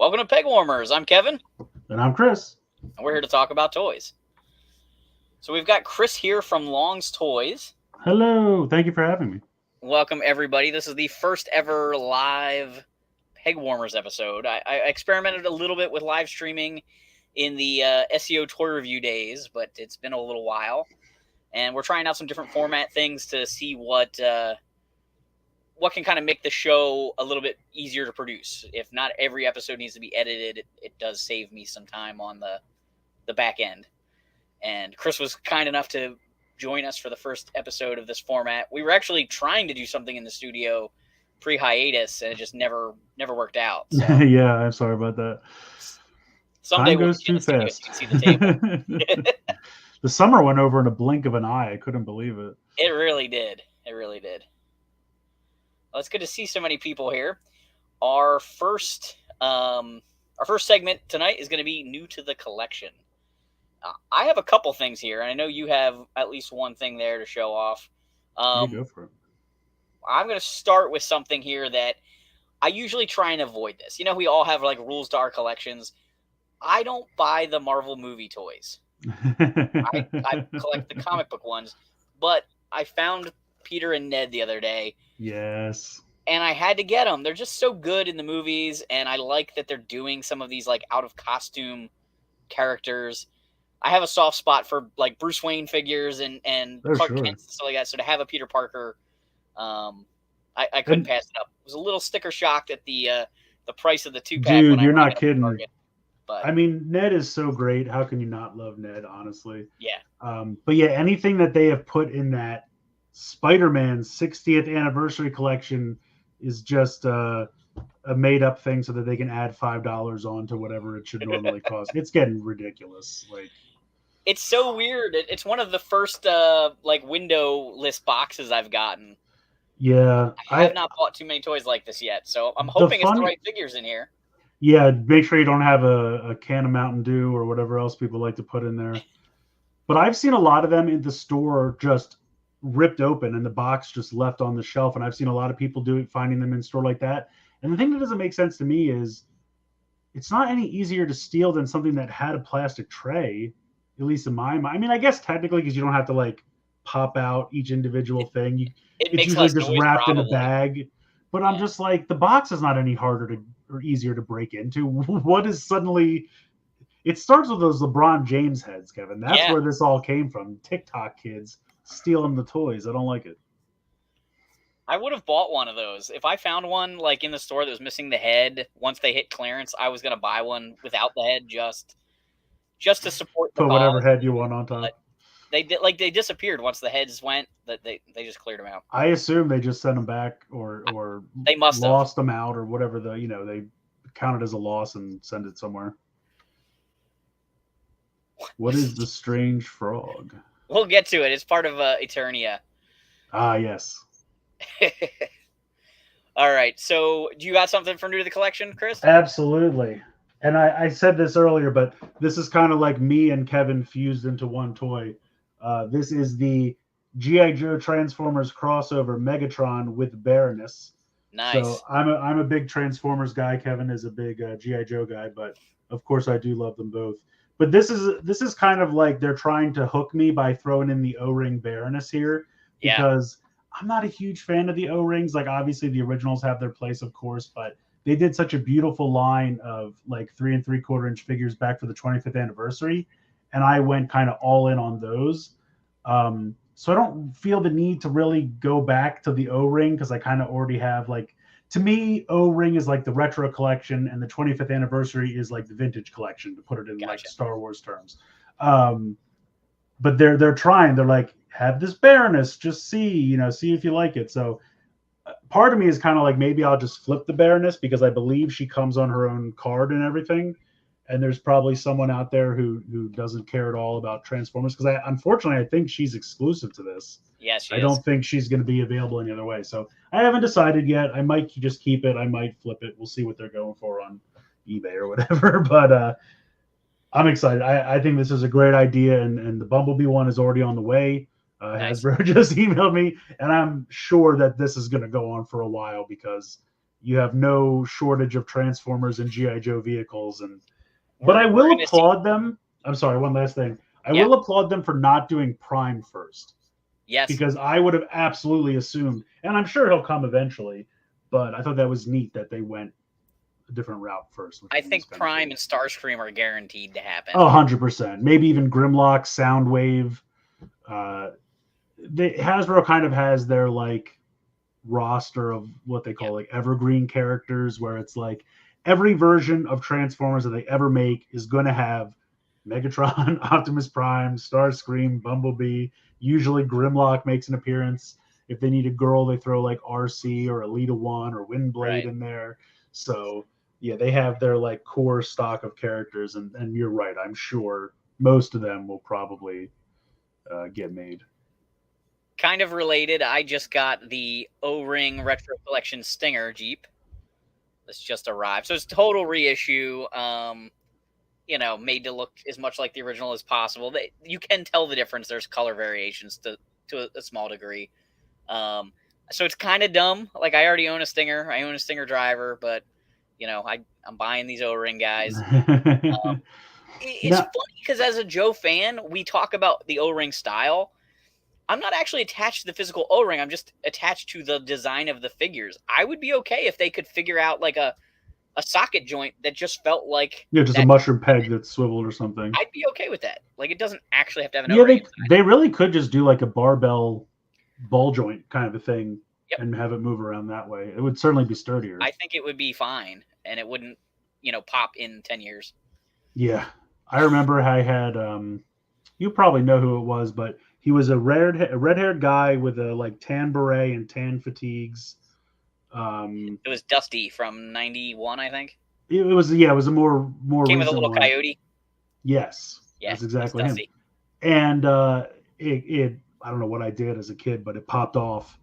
Welcome to Pegwarmers. I'm Kevin. And I'm Chris. And we're here to talk about toys. So we've got Chris here from Long's Toys. Hello. Thank you for having me. Welcome, everybody. This is the first ever live Pegwarmers episode. I experimented a little bit with live streaming in the SEO toy review days, but it's been a little while. And we're trying out some different format things to see what can kind of make the show a little bit easier to produce. If not every episode needs to be edited, it does save me some time on the back end. And Chris was kind enough to join us for the first episode of this format. We were actually trying to do something in the studio pre-hiatus, and it just never worked out. So. Yeah, I'm sorry about that. Someday Time goes too fast. You can see the table. The summer went over in a blink of an eye. I couldn't believe it. It really did. Well, it's good to see so many people here. Our first segment tonight is going to be new to the collection. I have a couple things here, and I know you have at least one thing there to show off. You go for it. I'm going to start with something here that I usually try and avoid this. You know, we all have like rules to our collections. I don't buy the Marvel movie toys. I collect the comic book ones, but I found Peter and Ned the other day. Yes. And I had to get them. They're just so good in the movies, and I like that they're doing some of these like out of costume characters. I have a soft spot for like Bruce Wayne figures and Clark Kent and stuff like that. So to have a Peter Parker, I couldn't pass it up. I was a little sticker shocked at the price of the 2-pack. Dude, you're not kidding. But I mean, Ned is so great. How can you not love Ned, honestly? Yeah. But yeah, anything that they have put in that Spider-Man 60th anniversary collection is just a made-up thing so that they can add $5 on to whatever it should normally cost. It's getting ridiculous. Like, it's so weird. It's one of the first like window-less boxes I've gotten. Yeah. I have not bought too many toys like this yet, so I'm hoping it's the right figures in here. Yeah, make sure you don't have a can of Mountain Dew or whatever else people like to put in there. But I've seen a lot of them in the store just ripped open and the box just left on the shelf. And I've seen a lot of people finding them in store like that. And the thing that doesn't make sense to me is it's not any easier to steal than something that had a plastic tray, at least in my mind. I mean, I guess technically because you don't have to like pop out each individual thing. It's usually just wrapped in a bag. But I'm just like, the box is not any harder or easier to break into. What is suddenly... It starts with those LeBron James heads, Kevin. That's where this all came from. TikTok kids stealing the toys. I don't like it. I would have bought one of those. If I found one like in the store that was missing the head, once they hit clearance, I was going to buy one without the head just to support the Put whatever head you want on top. But they disappeared once the heads went. That they just cleared them out. I assume they just sent them back or they must lost them out or whatever they count it as a loss and send it somewhere. What is the strange frog? We'll get to it. It's part of Eternia. Ah, yes. All right. So, do you got something for new to the collection, Chris? Absolutely. And I said this earlier, but this is kind of like me and Kevin fused into one toy. This is the G.I. Joe Transformers crossover Megatron with Baroness. Nice. So I'm a big Transformers guy. Kevin is a big G.I. Joe guy, but of course I do love them both. But this is kind of like they're trying to hook me by throwing in the O-ring Baroness here because I'm not a huge fan of the O-rings. Like obviously the originals have their place, of course, but they did such a beautiful line of like 3 3/4 inch figures back for the 25th anniversary, and I went kind of all in on those. So I don't feel the need to really go back to the O-ring because I kind of already have like. To me, O-ring is like the retro collection, and the 25th anniversary is like the vintage collection, to put it in like Star Wars terms. But they're trying. They're like, have this Baroness, just see if you like it. So part of me is kind of like, maybe I'll just flip the Baroness because I believe she comes on her own card and everything. And there's probably someone out there who doesn't care at all about Transformers because unfortunately I think she's exclusive to this. Yes, I don't think she's going to be available any other way. So I haven't decided yet. I might just keep it. I might flip it. We'll see what they're going for on eBay or whatever. But I'm excited. I think this is a great idea, and the Bumblebee one is already on the way. Hasbro just emailed me, and I'm sure that this is going to go on for a while because you have no shortage of Transformers and GI Joe vehicles, but I We're will gonna see. applaud them. I'm sorry, one last thing. I Yeah. will applaud them for not doing Prime first, Yes, because I would have absolutely assumed, and I'm sure he'll come eventually, but I thought that was neat that they went a different route first. Which I think think is kinda Prime cool. and Starscream are guaranteed to happen. Oh, 100%. Maybe even Grimlock, Soundwave. Hasbro kind of has their like roster of what they call like evergreen characters, where it's like every version of Transformers that they ever make is going to have Megatron, Optimus Prime, Starscream, Bumblebee. Usually Grimlock makes an appearance. If they need a girl, they throw like RC or Elita One or Windblade in there. So yeah, they have their like core stock of characters, and you're right. I'm sure most of them will probably get made. Kind of related, I just got the O-Ring Retro Collection Stinger Jeep. This just arrived. So it's total reissue, made to look as much like the original as possible. You can tell the difference. There's color variations to a small degree. So it's kind of dumb. Like, I already own a Stinger. I own a Stinger driver, but, I'm buying these O-Ring guys. It's funny because as a Joe fan, we talk about the O-Ring style. I'm not actually attached to the physical O-Ring. I'm just attached to the design of the figures. I would be okay if they could figure out like a socket joint that just felt like just a mushroom peg that's swiveled or something. I'd be okay with that. Like, it doesn't actually have to have an O-ring. They really could just do like a barbell ball joint kind of a thing and have it move around that way. It would certainly be sturdier. I think it would be fine, and it wouldn't, pop in 10 years. Yeah. I remember I had, you probably know who it was, but he was a red-haired guy with a like tan beret and tan fatigues. It was Dusty from '91, I think. It was a more Came with a recent little one. coyote. Yes, that's exactly him. And it I don't know what I did as a kid, but it popped off.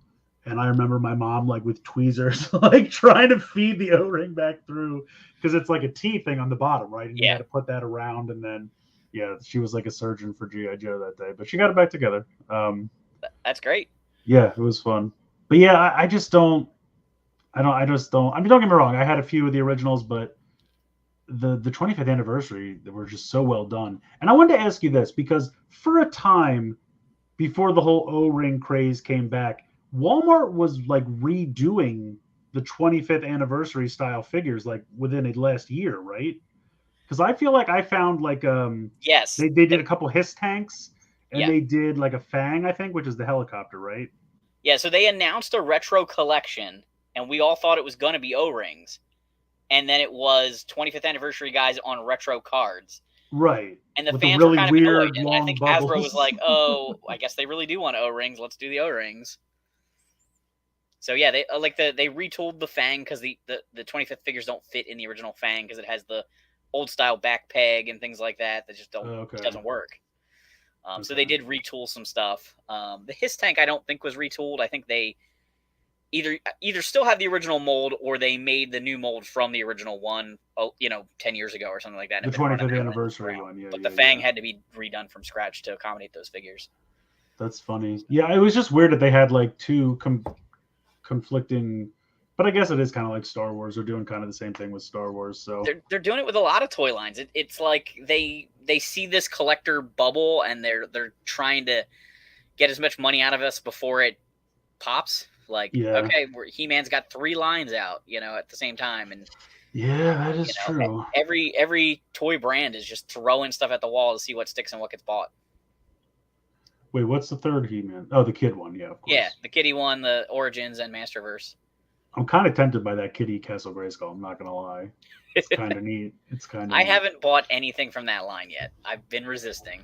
And I remember my mom like with tweezers, like trying to feed the O-ring back through, because it's like a T thing on the bottom, right? And you had to put that around, and then she was like a surgeon for GI Joe that day, but she got it back together. That's great. Yeah, it was fun. But yeah, I just don't. I mean, don't get me wrong. I had a few of the originals, but the 25th anniversary, they were just so well done. And I wanted to ask you this, because for a time before the whole O-ring craze came back, Walmart was like redoing the 25th anniversary style figures like within the last year, right? Because I feel like I found like they did a couple Hiss tanks, and they did like a Fang, I think, which is the helicopter, right? Yeah, so they announced a retro collection, and we all thought it was going to be O-rings. And then it was 25th anniversary guys on retro cards. Right. And the with fans really were kind of weird, annoyed. And I think bubbles. Hasbro was like, oh, I guess they really do want O-rings. Let's do the O-rings. So yeah, they they retooled the Fang because the 25th figures don't fit in the original Fang because it has the old style back peg and things like that just doesn't work. So they did retool some stuff. The Hiss tank I don't think was retooled. I think they either still have the original mold, or they made the new mold from the original one, 10 years ago or something like that. The 25th anniversary one, but the Fang had to be redone from scratch to accommodate those figures. That's funny. Yeah, it was just weird that they had like two conflicting, but I guess it is kind of like Star Wars. They're doing kind of the same thing with Star Wars. So they're doing it with a lot of toy lines. It's like they see this collector bubble, and they're trying to get as much money out of us before it pops. Like, okay, He-Man's got 3 lines out, at the same time, and that is true. Every toy brand is just throwing stuff at the wall to see what sticks and what gets bought. Wait, what's the third He-Man? Oh, the kid one, yeah, of course. Yeah, the Kitty one, the Origins, and Masterverse. I'm kind of tempted by that Kitty Castle Grayskull. I'm not gonna lie, it's kind of neat. I haven't bought anything from that line yet. I've been resisting.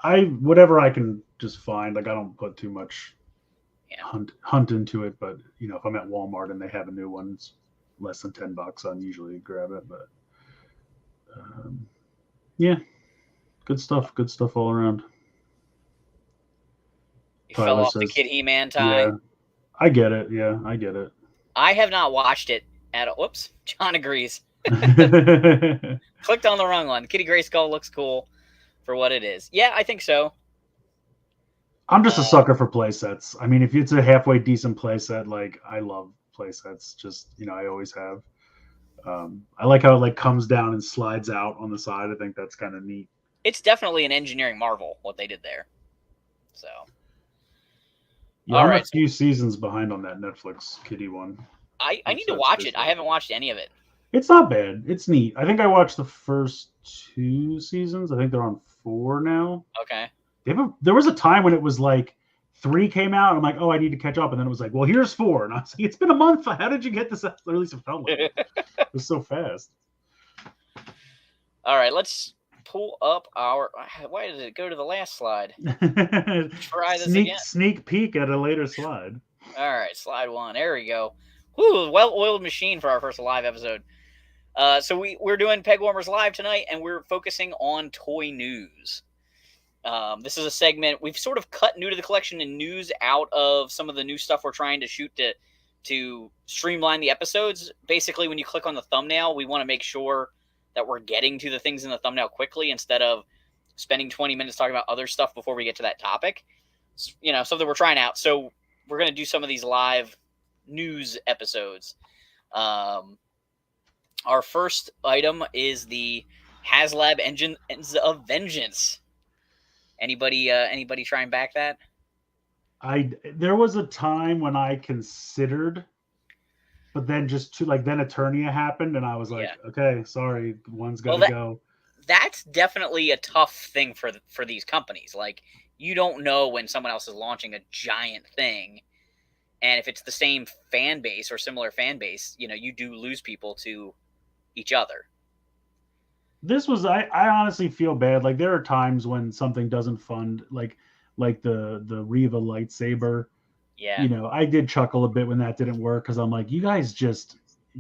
Whatever I can just find. Like, I don't put too much hunt into it, but if I'm at Walmart and they have a new one, it's less than $10, I'll usually grab it. But good stuff all around. You fell off the Kid He-Man time. Yeah, I get it. I have not watched it at all. Whoops, John agrees. Clicked on the wrong one. Kitty Grayskull looks cool for what it is. Yeah, I think so. I'm just a sucker for play sets. I mean, if it's a halfway decent play set, like I love play sets. Just I always have. I like how it like comes down and slides out on the side. I think that's kind of neat. It's definitely an engineering marvel what they did there. So, Yeah, all I'm a right. So few seasons behind on that Netflix Kitty one. I need to That's watch it. I basically haven't watched any of it. It's not bad. It's neat. I think I watched the first 2 seasons. I think they're on 4 now. Okay. There was a time when it was like 3 came out. And I'm like, oh, I need to catch up. And then it was like, well, here's 4. And I was like, it's been a month. How did you get this? At least it felt like it was so fast. All right, let's pull up our. Why did it go to the last slide? Try this again. Sneak peek at a later slide. All right, slide 1. There we go. Whew, well-oiled machine for our first live episode. So we're doing Pegwarmers Live tonight, and we're focusing on toy news. This is a segment we've sort of cut new to the collection and news out of some of the new stuff we're trying to shoot to streamline the episodes. Basically, when you click on the thumbnail, we want to make sure that we're getting to the things in the thumbnail quickly instead of spending 20 minutes talking about other stuff before we get to that topic. Something we're trying out. So we're going to do some of these live news episodes. Our first item is the HasLab Engines of Vengeance. Anybody try and back that? There was a time when I considered, but then then Eternia happened, and I was like, okay, sorry, one's got to go. That's definitely a tough thing for these companies. Like, you don't know when someone else is launching a giant thing, and if it's the same fan base or similar fan base, you do lose people to each other. This was I honestly feel bad. Like, there are times when something doesn't fund, like the Riva lightsaber. Yeah. I did chuckle a bit when that didn't work, because I'm like, you guys just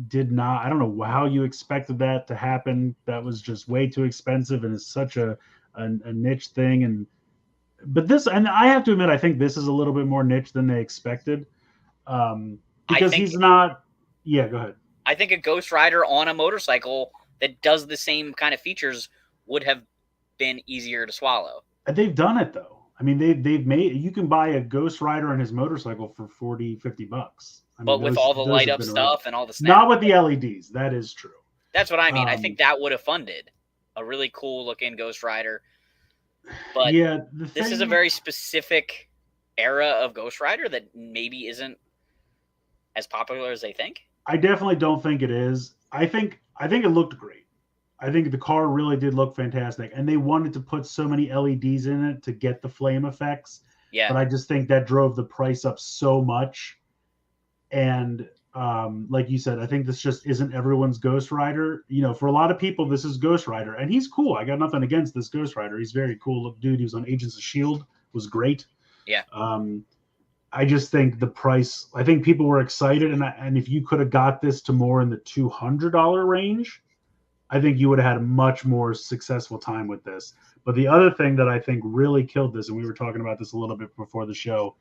did not. I don't know how you expected that to happen. That was just way too expensive, and it's such a niche thing. But I have to admit, I think this is a little bit more niche than they expected, because he's not. Yeah, go ahead. I think a Ghost Rider on a motorcycle that does the same kind of features would have been easier to swallow. They've done it, though. I mean, they've made, you can buy a Ghost Rider and his motorcycle for $40-$50. But with all the light up stuff and all the not with the LEDs. That is true. That's what I mean. I think that would have funded a really cool looking Ghost Rider. But yeah, this is a very specific era of Ghost Rider that maybe isn't as popular as they think. I definitely don't think it is. I think it looked great. I think the car really did look fantastic, and they wanted to put so many LEDs in it to get the flame effects. Yeah. But I just think that drove the price up so much. And like you said, I think this just isn't everyone's Ghost Rider. For a lot of people, this is Ghost Rider, and he's cool. I got nothing against this Ghost Rider. He's very cool. Dude, he was on Agents of S.H.I.E.L.D., was great. Yeah. I just think the price, I think people were excited, and if you could have got this to more in the $200 range, I think you would have had a much more successful time with this. But the other thing that I think really killed this, and we were talking about this a little bit before the show,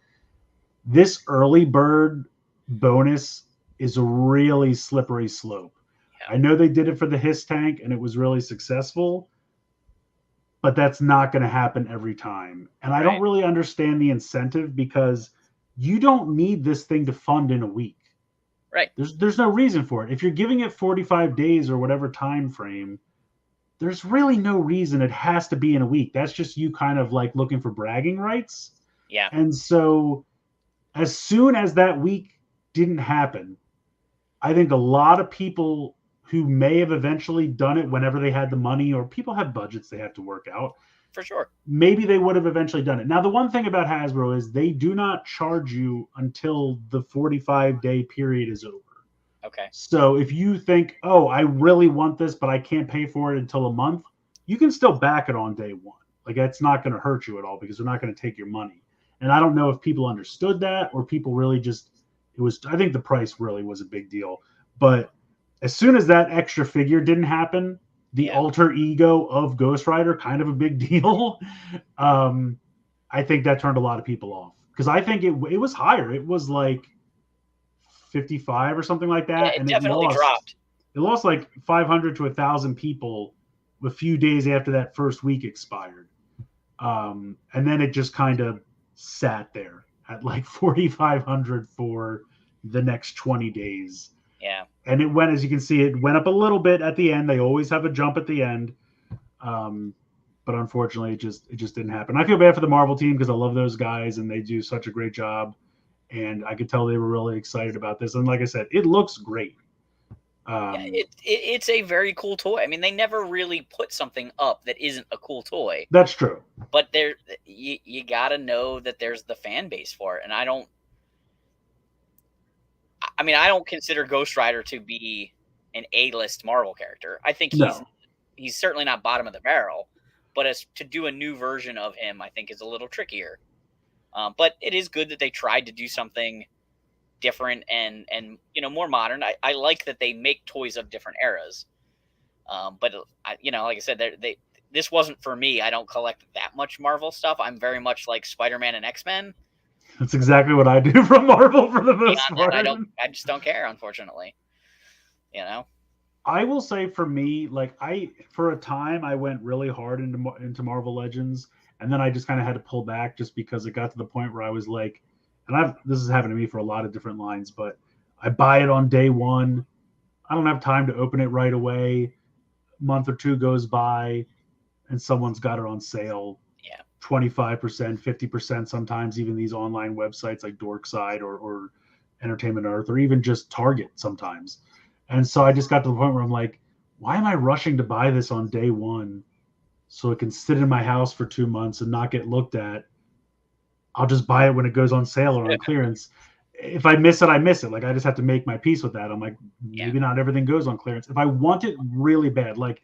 this early bird bonus is a really slippery slope. Yeah. I know they did it for the Hiss tank, and it was really successful, but that's not going to happen every time. And I don't really understand the incentive, because you don't need this thing to fund in a week. Right. There's no reason for it. If you're giving it 45 days or whatever time frame, there's really no reason it has to be in a week. That's just you kind of like looking for bragging rights. Yeah. And so as soon as that week didn't happen, I think a lot of people who may have eventually done it whenever they had the money, or people have budgets they have to work out. For sure. Maybe they would have eventually done it. Now, the one thing about Hasbro is they do not charge you until the 45-day period is over. Okay. So if you think, oh, I really want this, but I can't pay for it until a month, you can still back it on day one. Like, that's not going to hurt you at all, because they're not going to take your money. And I don't know if people understood that, or people really just, I think the price really was a big deal. But as soon as that extra figure didn't happen, the alter ego of Ghost Rider, kind of a big deal. I think that turned a lot of people off, because I think it was higher. It was like 55 or something like that. Yeah, it definitely dropped. It lost like 500 to 1,000 people a few days after that first week expired. And then it just kind of sat there at like 4,500 for the next 20 days. Yeah. And it went, as you can see, it went up a little bit at the end. They always have a jump at the end. But unfortunately, it just didn't happen. I feel bad for the Marvel team because I love those guys and they do such a great job. And I could tell they were really excited about this. And like I said, it looks great. It's a very cool toy. I mean, they never really put something up that isn't a cool toy. That's true. But you got to know that there's the fan base for it. And I don't consider Ghost Rider to be an A-list Marvel character. I think he's certainly not bottom of the barrel. But as to do a new version of him, I think is a little trickier. But it is good that they tried to do something different and more modern. I like that they make toys of different eras. But like I said, this wasn't for me. I don't collect that much Marvel stuff. I'm very much like Spider-Man and X-Men. That's exactly what I do from Marvel for the most part. I just don't care, unfortunately. I will say for me, like for a time I went really hard into Marvel Legends, and then I just kind of had to pull back just because it got to the point where I was like, and this has happened to me for a lot of different lines, but I buy it on day one. I don't have time to open it right away. A month or two goes by, and someone's got it on sale. Yeah, 25%, 50%. Sometimes even these online websites like Dorkside or Entertainment Earth, or even just Target sometimes. And so I just got to the point where I'm like, why am I rushing to buy this on day one so it can sit in my house for 2 months and not get looked at? I'll just buy it when it goes on sale or on clearance. If I miss it, I miss it. Like, I just have to make my peace with that. I'm like, maybe not everything goes on clearance. If I want it really bad, like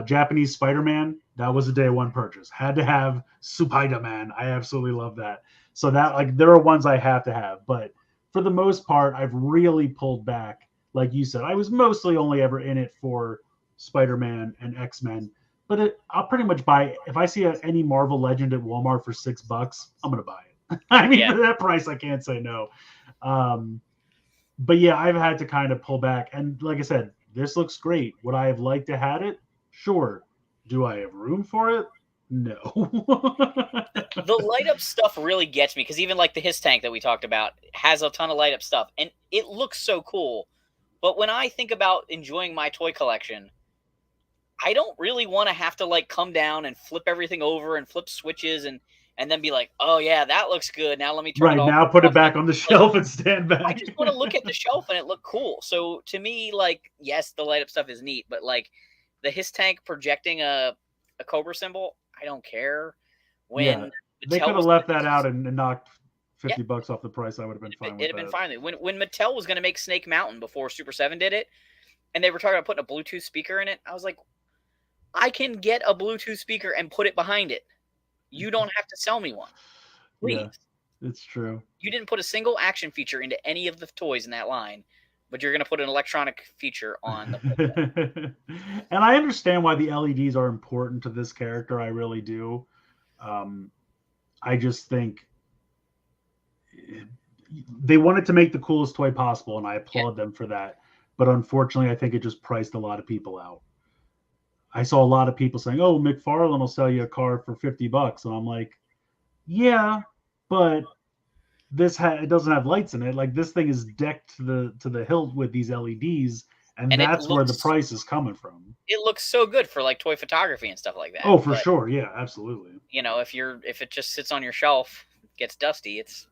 Japanese Spider-Man, that was a day one purchase. Had to have Spider-Man. I absolutely love that. So that, like, there are ones I have to have. But for the most part, I've really pulled back. Like you said, I was mostly only ever in it for Spider-Man and X-Men. But I'll pretty much buy it. If I see any Marvel Legend at Walmart for $6, I'm going to buy it. I mean, for that price, I can't say no. But yeah, I've had to kind of pull back. And like I said, this looks great. Would I have liked to have it? Sure. Do I have room for it? No. The light up stuff really gets me because even like the Hiss tank that we talked about has a ton of light up stuff and it looks so cool. But when I think about enjoying my toy collection, I don't really want to have to like come down and flip everything over and flip switches and then be like, oh yeah, that looks good. Now let me turn it off. Now put it back on the shelf and stand back. I just want to look at the shelf and it looked cool. So to me, like, yes, the light up stuff is neat, but like the Hiss tank projecting a Cobra symbol, I don't care. When they could have left that out and knocked $50 off the price, I would have been fine with that. It'd have been fine. When Mattel was going to make Snake Mountain before Super 7 did it, and they were talking about putting a Bluetooth speaker in it, I was like, I can get a Bluetooth speaker and put it behind it. You don't have to sell me one. Please. Yeah, it's true. You didn't put a single action feature into any of the toys in that line, but you're going to put an electronic feature on the And I understand why the LEDs are important to this character. I really do. I just think they wanted to make the coolest toy possible, and I applaud them for that. But unfortunately, I think it just priced a lot of people out. I saw a lot of people saying, "Oh, McFarlane will sell you a car for $50," and I'm like, "Yeah, but it doesn't have lights in it. Like, this thing is decked to the hilt with these LEDs, and that's where the price is coming from." It looks so good for like toy photography and stuff like that. Oh, for sure, yeah, absolutely. If it just sits on your shelf, gets dusty, it's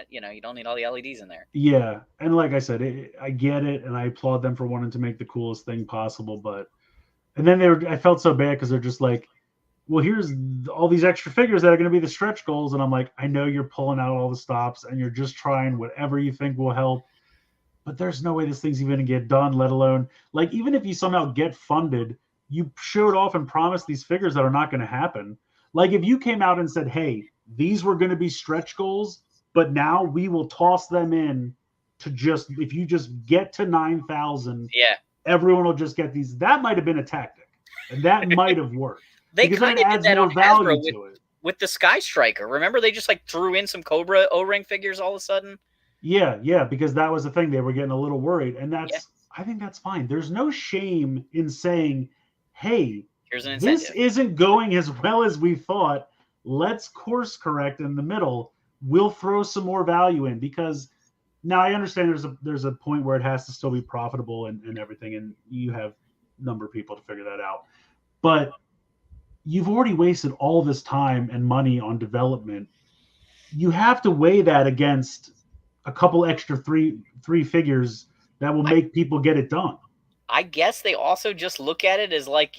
you don't need all the LEDs in there. Yeah, and like I said, I get it, and I applaud them for wanting to make the coolest thing possible, but. And then I felt so bad because they're just like, well, here's all these extra figures that are going to be the stretch goals. And I'm like, I know you're pulling out all the stops and you're just trying whatever you think will help. But there's no way this thing's even going to get done, let alone, like, even if you somehow get funded, you showed off and promised these figures that are not going to happen. Like, if you came out and said, hey, these were going to be stretch goals, but now we will toss them in to if you just get to 9,000. Yeah. Everyone will just get these. That might have been a tactic, and that might have worked. They kind of did that on Hasbro with the Sky Striker. Remember, they just like threw in some Cobra O-ring figures all of a sudden. Yeah, because that was the thing. They were getting a little worried, and I think that's fine. There's no shame in saying, "Hey, here's an incentive. This isn't going as well as we thought. Let's course correct in the middle. We'll throw some more value in because." Now I understand there's a point where it has to still be profitable and everything, and you have a number of people to figure that out. But you've already wasted all this time and money on development. You have to weigh that against a couple extra three figures that will I, make people get it done. I guess they also just look at it as like,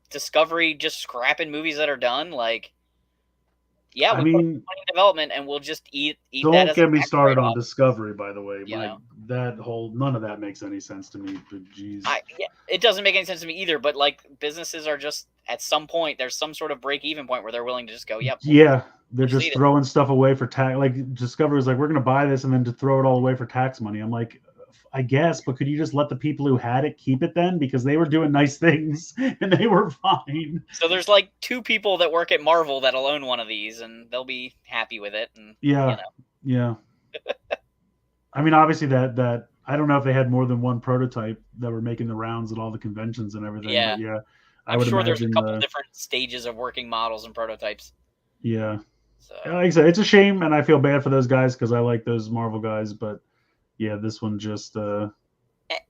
Discovery just scrapping movies that are done. Like, yeah, I we put mean, money in development and we'll just eat that don't as a get me tax started on write-off. Discovery, by the way. You know, That whole none of that makes any sense to me. But geez, yeah, it doesn't make any sense to me either. But like businesses are just at some point there's some sort of break-even point where they're willing to just go, yep, yeah, they're we'll just just eat it. throwing stuff away for tax. Like Discovery was like, we're going to buy this and then to throw it all away for tax money. I'm like, I guess, but could you just let the people who had it keep it then, because they were doing nice things and they were fine. So there's like 2 people that work at Marvel that'll own one of these and they'll be happy with it. And Yeah, yeah. I mean, obviously that I don't know if they had more than one prototype that were making the rounds at all the conventions and everything, yeah, but yeah, I I'm would sure there's a imagine. couple different stages of working models and prototypes. Yeah, So like I said, it's a shame, and I feel bad for those guys because I like those Marvel guys, but yeah, this one just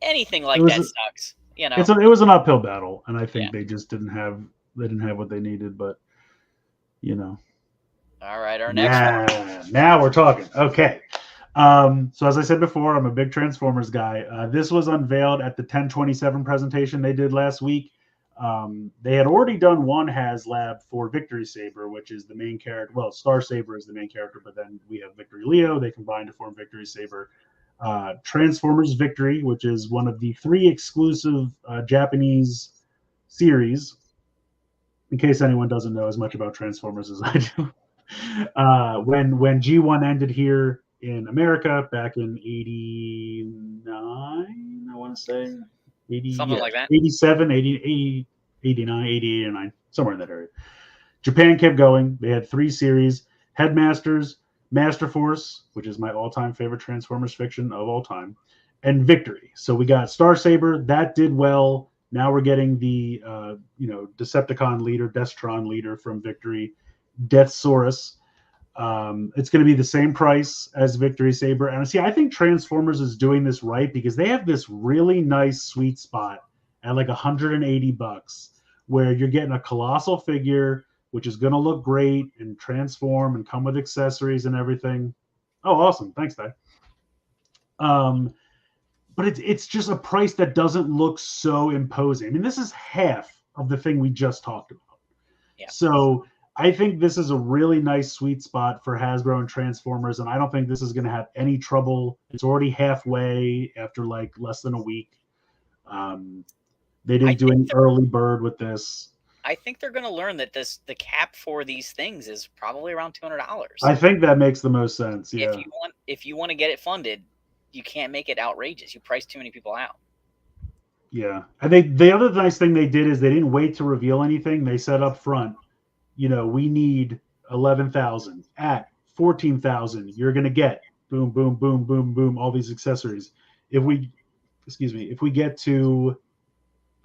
anything it like was that sucks. it was an uphill battle, and I Yeah. think they just didn't have what they needed, but you know. All right, our next one. Now we're talking. Okay. So as I said before, I'm a big Transformers guy. This was unveiled at the 1027 presentation they did last week. They had already done one HasLab for Victory Saber, which is the main character. Well, Star Saber is the main character, but then we have Victory Leo. They combined to form Victory Saber. Transformers Victory, which is one of the 3 exclusive Japanese series. In case anyone doesn't know as much about Transformers as I do. When G1 ended here in America back in '89, I want to say 80, Something yeah, like that. 87, 80, 80, 89, 80, 89, somewhere in that area. Japan kept going. They had 3 series: Headmasters, Master Force, which is my all-time favorite Transformers fiction of all time, and Victory. So we got Star Saber that did well. Now we're getting the Decepticon leader, Destron leader from Victory, Deathsaurus. It's going to be the same price as Victory Saber. And see, I think Transformers is doing this right because they have this really nice sweet spot at like $180, where you're getting a colossal figure, which is going to look great and transform and come with accessories and everything. Oh, awesome! Thanks, Dad. Um, but it's just a price that doesn't look so imposing. I mean, this is half of the thing we just talked about. Yeah. So I think this is a really nice sweet spot for Hasbro and Transformers, and I don't think this is going to have any trouble. It's already halfway after like less than a week. They didn't do any early bird with this. I think they're going to learn that the cap for these things is probably around $200. I think that makes the most sense. Yeah. If you want to get it funded, you can't make it outrageous. You price too many people out. Yeah. I think the other nice thing they did is they didn't wait to reveal anything. They said up front, we need 11,000 at 14,000. You're going to get boom, boom, boom, boom, boom, all these accessories. If we get to,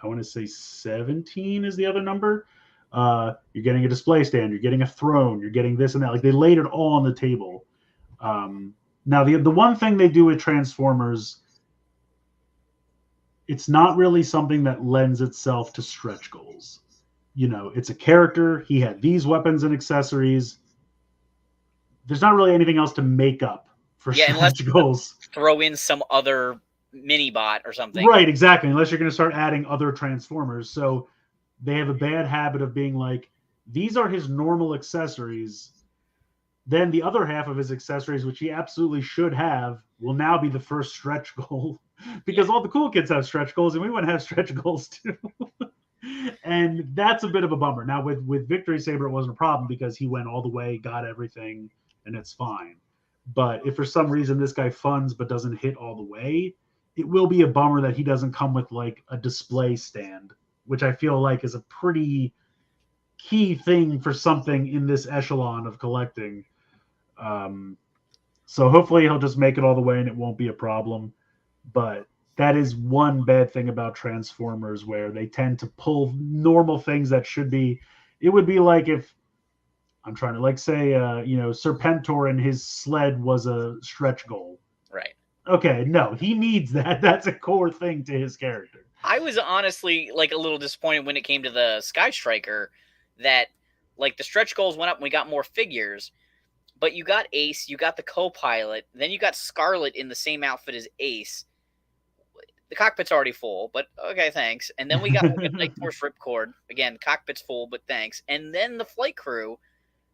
I want to say 17 is the other number. You're getting a display stand. You're getting a throne. You're getting this and that. Like they laid it all on the table. Now the one thing they do with Transformers, it's not really something that lends itself to stretch goals. It's a character. He had these weapons and accessories. There's not really anything else to make up for stretch goals. Throw in some other mini bot or something. Right, exactly. Unless you're going to start adding other Transformers. So they have a bad habit of being like, these are his normal accessories. Then the other half of his accessories, which he absolutely should have, will now be the first stretch goal. Because all the cool kids have stretch goals, and we want to have stretch goals too. And that's a bit of a bummer. Now, with Victory Saber, it wasn't a problem because he went all the way, got everything, and it's fine. But if for some reason this guy funds but doesn't hit all the way, it will be a bummer that he doesn't come with like a display stand, which I feel like is a pretty key thing for something in this echelon of collecting. So hopefully he'll just make it all the way and it won't be a problem. But that is one bad thing about Transformers, where they tend to pull normal things that should be. It would be like if I'm trying to say, Serpentor and his sled was a stretch goal. Right. Okay, no, he needs that. That's a core thing to his character. I was honestly like a little disappointed when it came to the Sky Striker that like the stretch goals went up and we got more figures, but you got Ace, you got the co-pilot, then you got Scarlet in the same outfit as Ace. The cockpit's already full, but okay, thanks. And then we got like a Night Force Ripcord. Again, cockpit's full, but thanks. And then the flight crew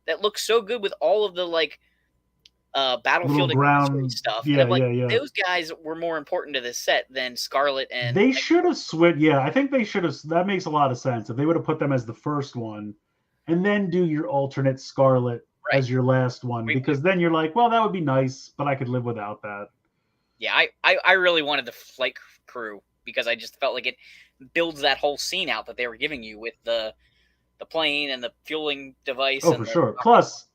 that looks so good with all of the like Little battlefield accessory ground, stuff. And yeah, I'm like, yeah, yeah. those guys were more important to this set than Scarlet and They should have switched. Yeah, I think they should have. That makes a lot of sense. If they would have put them as the first one, and then do your alternate Scarlet right. as your last one, because then you're like, well, that would be nice, but I could live without that. Yeah, I really wanted the flight crew because I just felt like it builds that whole scene out that they were giving you with the plane and the fueling device. Oh, and for sure. Plus,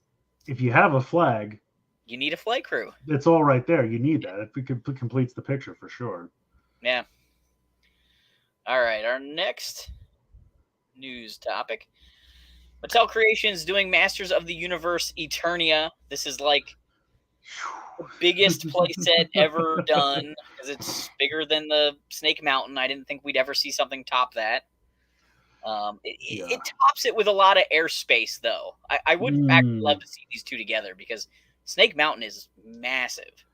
if you have a flag, you need a flight crew. It's all right there. You need that. It completes the picture for sure. Yeah. All right, our next news topic. Mattel Creations doing Masters of the Universe Eternia. This is like the biggest playset ever done because it's bigger than the Snake Mountain. I didn't think we'd ever see something top that. It tops it with a lot of airspace, though. I would actually love to see these two together because Snake Mountain is massive.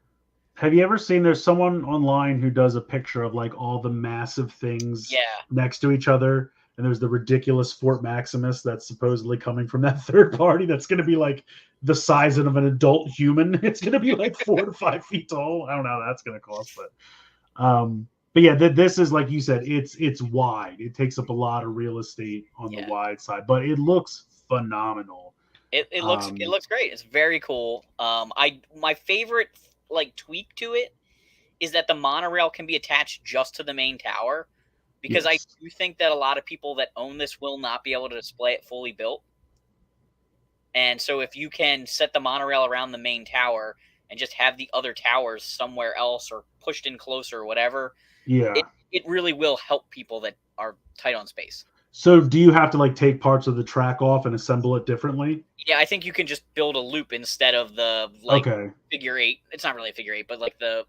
Have you ever seen there's someone online who does a picture of like all the massive things next to each other, and there's the ridiculous Fort Maximus that's supposedly coming from that third party that's going to be like the size of an adult human. It's going to be like 4 to 5 feet tall. I don't know how that's going to cost, but yeah, this is like you said, it's wide. It takes up a lot of real estate on the wide side, but it looks phenomenal. It looks great. It's very cool. My favorite like tweak to it is that the monorail can be attached just to the main tower, because I do think that a lot of people that own this will not be able to display it fully built. And so if you can set the monorail around the main tower and just have the other towers somewhere else or pushed in closer or whatever, it really will help people that are tight on space. So do you have to like take parts of the track off and assemble it differently? Yeah, I think you can just build a loop instead of the figure eight. It's not really a figure eight, but like the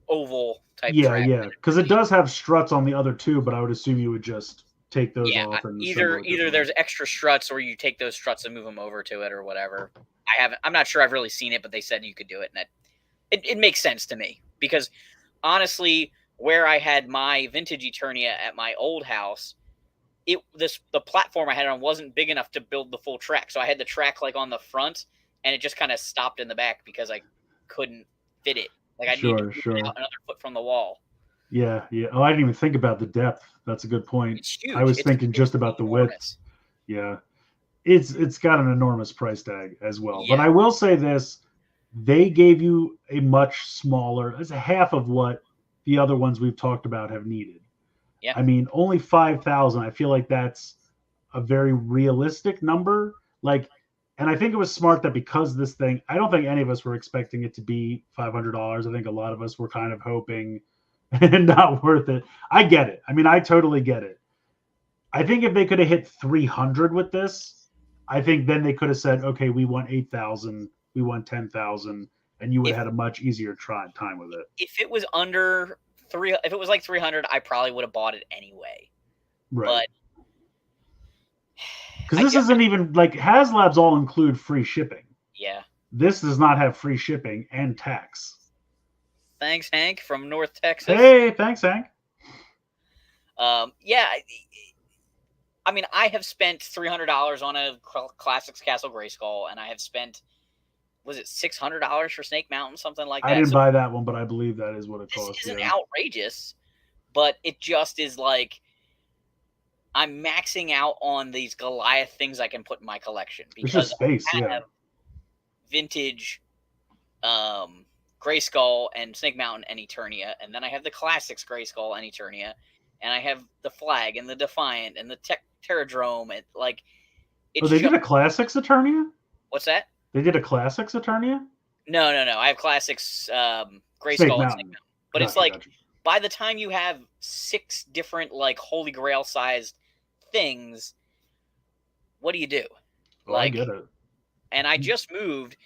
oval type track. Yeah, because it does have struts on the other two, but I would assume you would just take those off. And either there's extra struts or you take those struts and move them over to it or whatever. I'm not sure I've really seen it, but they said you could do it, and it makes sense to me because honestly, where I had my vintage Eternia at my old house, the platform I had on wasn't big enough to build the full track, so I had the track like on the front, and it just kind of stopped in the back because I couldn't fit it. Like I needed to move it out another foot from the wall. Yeah. Oh, I didn't even think about the depth. That's a good point. It's huge. I was thinking just about the width. Yeah, it's got an enormous price tag as well. Yeah. But I will say this: they gave you a much smaller. It's a half of what the other ones we've talked about have needed. Yeah. I mean, only 5,000. I feel like that's a very realistic number. Like, and I think it was smart that because this thing, I don't think any of us were expecting it to be $500. I think a lot of us were kind of hoping and not worth it. I get it. I mean, I totally get it. I think if they could have hit 300 with this, I think then they could have said, okay, we want 8,000, we want 10,000, and you would have had a much easier time with it. If it was under if it was like 300, I probably would have bought it anyway. Right. Because this isn't even like HasLabs all include free shipping. Yeah. This does not have free shipping and tax. Thanks, Hank from North Texas. Hey, thanks, Hank. Yeah. I mean, I have spent $300 on a Classics Castle Grayskull, and I have spent, was it $600 for Snake Mountain, something like that? I didn't buy that one, but I believe that is what it costs. This isn't outrageous, but it just is like I'm maxing out on these Goliath things I can put in my collection because space, I have vintage Grayskull and Snake Mountain and Eternia, and then I have the Classics Grayskull and Eternia, and I have the Flag and the Defiant and the Terradrome, and like. They did a Classics Eternia? What's that? They did a Classics Eternia? No. I have Classics Grayskull and Snake Mountain. But it's like, by the time you have 6 different, like, Holy Grail-sized things, what do you do? Well, I get it. And I just moved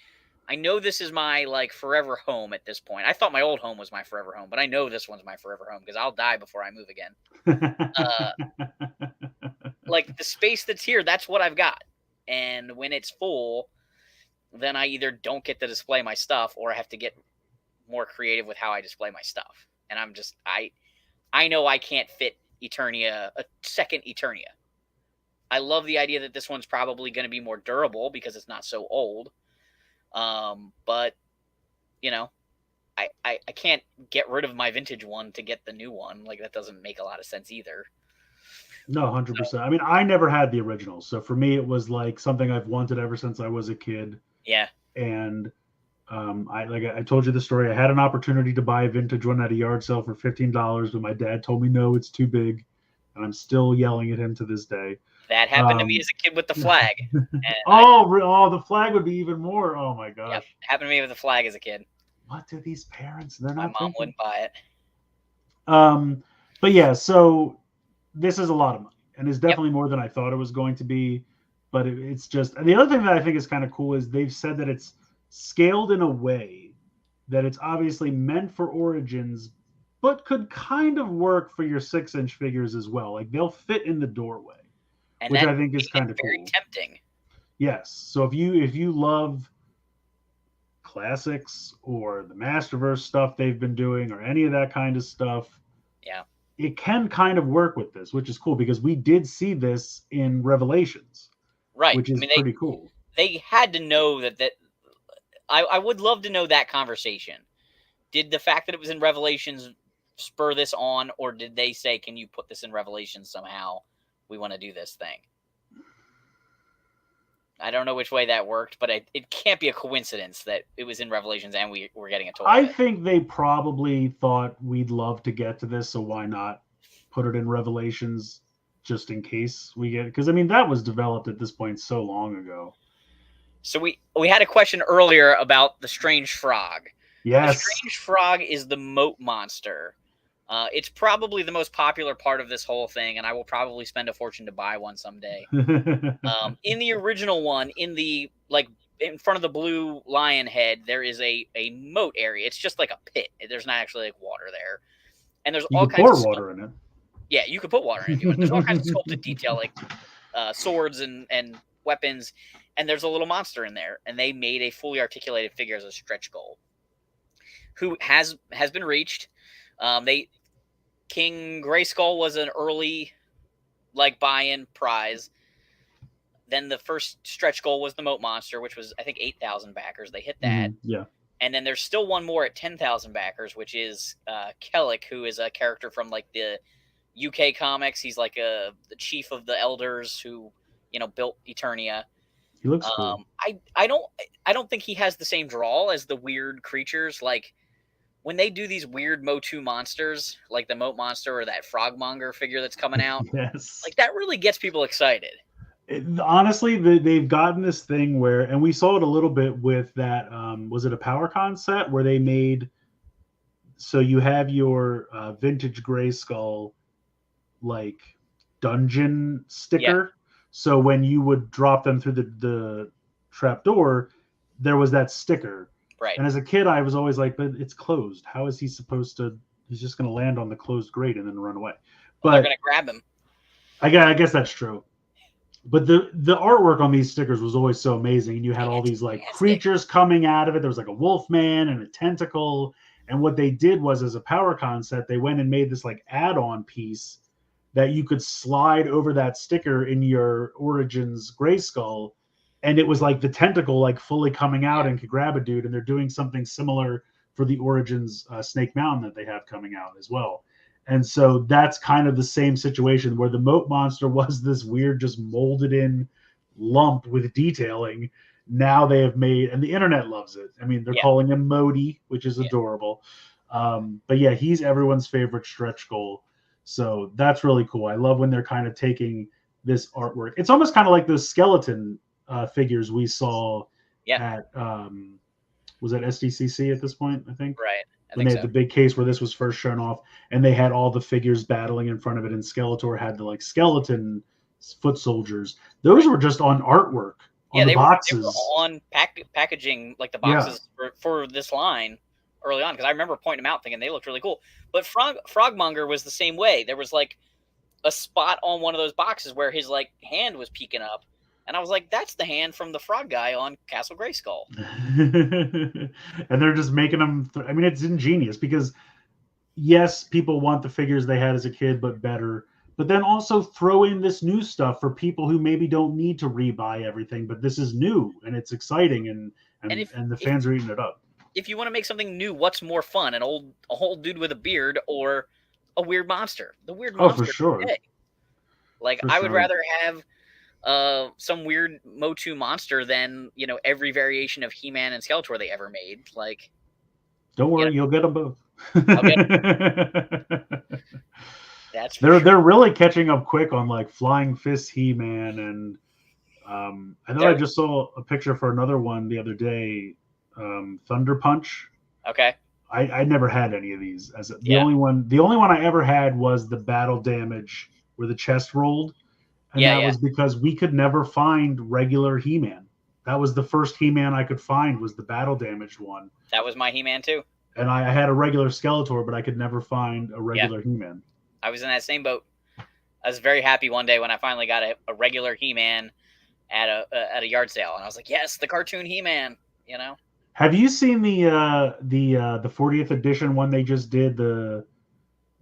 I know this is my like forever home at this point. I thought my old home was my forever home, but I know this one's my forever home because I'll die before I move again. Like the space that's here, that's what I've got. And when it's full, then I either don't get to display my stuff or I have to get more creative with how I display my stuff. And I'm just I know I can't fit Eternia, a second Eternia. I love the idea that this one's probably going to be more durable because it's not so old. But you know, I can't get rid of my vintage one to get the new one. Like that doesn't make a lot of sense either. No, 100%. I mean, I never had the original, so for me, it was like something I've wanted ever since I was a kid. Yeah. And I told you the story. I had an opportunity to buy a vintage one at a yard sale for $15, but my dad told me no, it's too big, and I'm still yelling at him to this day. That happened to me as a kid with the flag. The flag would be even more. Oh my gosh. Yep, happened to me with the flag as a kid. What do these parents? They're My not. mom wouldn't buy it. But yeah, so this is a lot of money, and it's definitely more than I thought it was going to be. But it's just, and the other thing that I think is kind of cool is they've said that it's scaled in a way that it's obviously meant for Origins, but could kind of work for your 6-inch figures as well. Like they'll fit in the doorway, And which I think is kind of very cool. tempting. Yes. So if you love classics or the Masterverse stuff they've been doing or any of that kind of stuff, yeah, it can kind of work with this, which is cool because we did see this in Revelations, right? Which is pretty cool. They had to know that I would love to know that conversation. Did the fact that it was in Revelations spur this on, or did they say, "Can you put this in Revelations somehow? We want to do this thing." I don't know which way that worked, but it can't be a coincidence that it was in Revelations and we're getting a toy. I think they probably thought we'd love to get to this, so why not put it in Revelations just in case we get it? Because, I mean, that was developed at this point so long ago. So we had a question earlier about the Strange Frog. Yes. The Strange Frog is the moat monster. It's probably the most popular part of this whole thing, and I will probably spend a fortune to buy one someday. In the original one, in front of the blue lion head, there is a moat area. It's just like a pit. There's not actually like water there, and there's all kinds of water in it. Yeah, you could put water into it. There's all kinds of sculpted detail, like swords and weapons, and there's a little monster in there. And they made a fully articulated figure as a stretch goal, who has been reached. King Grayskull was an early buy-in prize. Then the first stretch goal was the Moat Monster, which was I think 8,000 backers. They hit that. Yeah. And then there's still one more at 10,000 backers, which is Kellic, who is a character from the UK comics. He's like the chief of the elders who built Eternia. He looks cool. I don't think he has the same draw as the weird creatures. Like when they do these weird Motu monsters, like the Moat Monster or that Frogmonger figure that's coming out, yes, like that really gets people excited. Honestly, they've gotten this thing where, and we saw it a little bit with that. Was it a PowerCon set where they made? So you have your vintage Grayskull dungeon sticker. Yeah. So when you would drop them through the trap door, there was that sticker. Right. And as a kid, I was always like, but it's closed. How is he supposed to? He's just going to land on the closed grate and then run away. But they're going to grab him. I guess that's true. But the artwork on these stickers was always so amazing. And you had all these creatures coming out of it. There was like a wolf man and a tentacle. And what they did was, as a PowerCon set, they went and made this add-on piece that you could slide over that sticker in your Origins Grayskull. And it was like the tentacle fully coming out and could grab a dude. And they're doing something similar for the Origins Snake Mountain that they have coming out as well. And so that's kind of the same situation where the Moat Monster was this weird, just molded in lump with detailing. Now they have made, and the internet loves it. I mean, they're calling him Modi, which is adorable. But yeah, he's everyone's favorite stretch goal. So that's really cool. I love when they're kind of taking this artwork. It's almost kind of like those skeleton figures we saw at, was that SDCC at this point, I think? Right. When they had the big case where this was first shown off, and they had all the figures battling in front of it, and Skeletor had the skeleton foot soldiers. Those were just on artwork Yeah, the they were boxes. on packaging, like the Yeah. boxes for this line early on, because I remember pointing them out thinking they looked really cool. But Frogmonger was the same way. There was like a spot on one of those boxes where his like hand was peeking up, and I was like, that's the hand from the frog guy on Castle Grayskull. And they're just making them. I mean, it's ingenious because yes, people want the figures they had as a kid, but better. But then also throw in this new stuff for people who maybe don't need to rebuy everything, but this is new and it's exciting and the fans are eating it up. If you want to make something new, what's more fun, a old dude with a beard or a weird monster? The weird monster. Oh, for sure. Like I would rather have some weird Motu monster than every variation of He-Man and Skeletor they ever made. Like, don't worry, you'll get them both. That's they're really catching up quick on like Flying Fist He-Man, and I thought I just saw a picture for another one the other day, Thunder Punch. Okay. I never had any of these. The only one I ever had was the Battle Damage where the chest rolled, and that was because we could never find regular He-Man. That was the first He-Man I could find, was the Battle Damaged one. That was my He-Man too. And I had a regular Skeletor, but I could never find a regular He-Man. I was in that same boat. I was very happy one day when I finally got a regular He-Man at a yard sale, and I was like, yes, the cartoon He-Man. Have you seen the 40th edition one they just did? The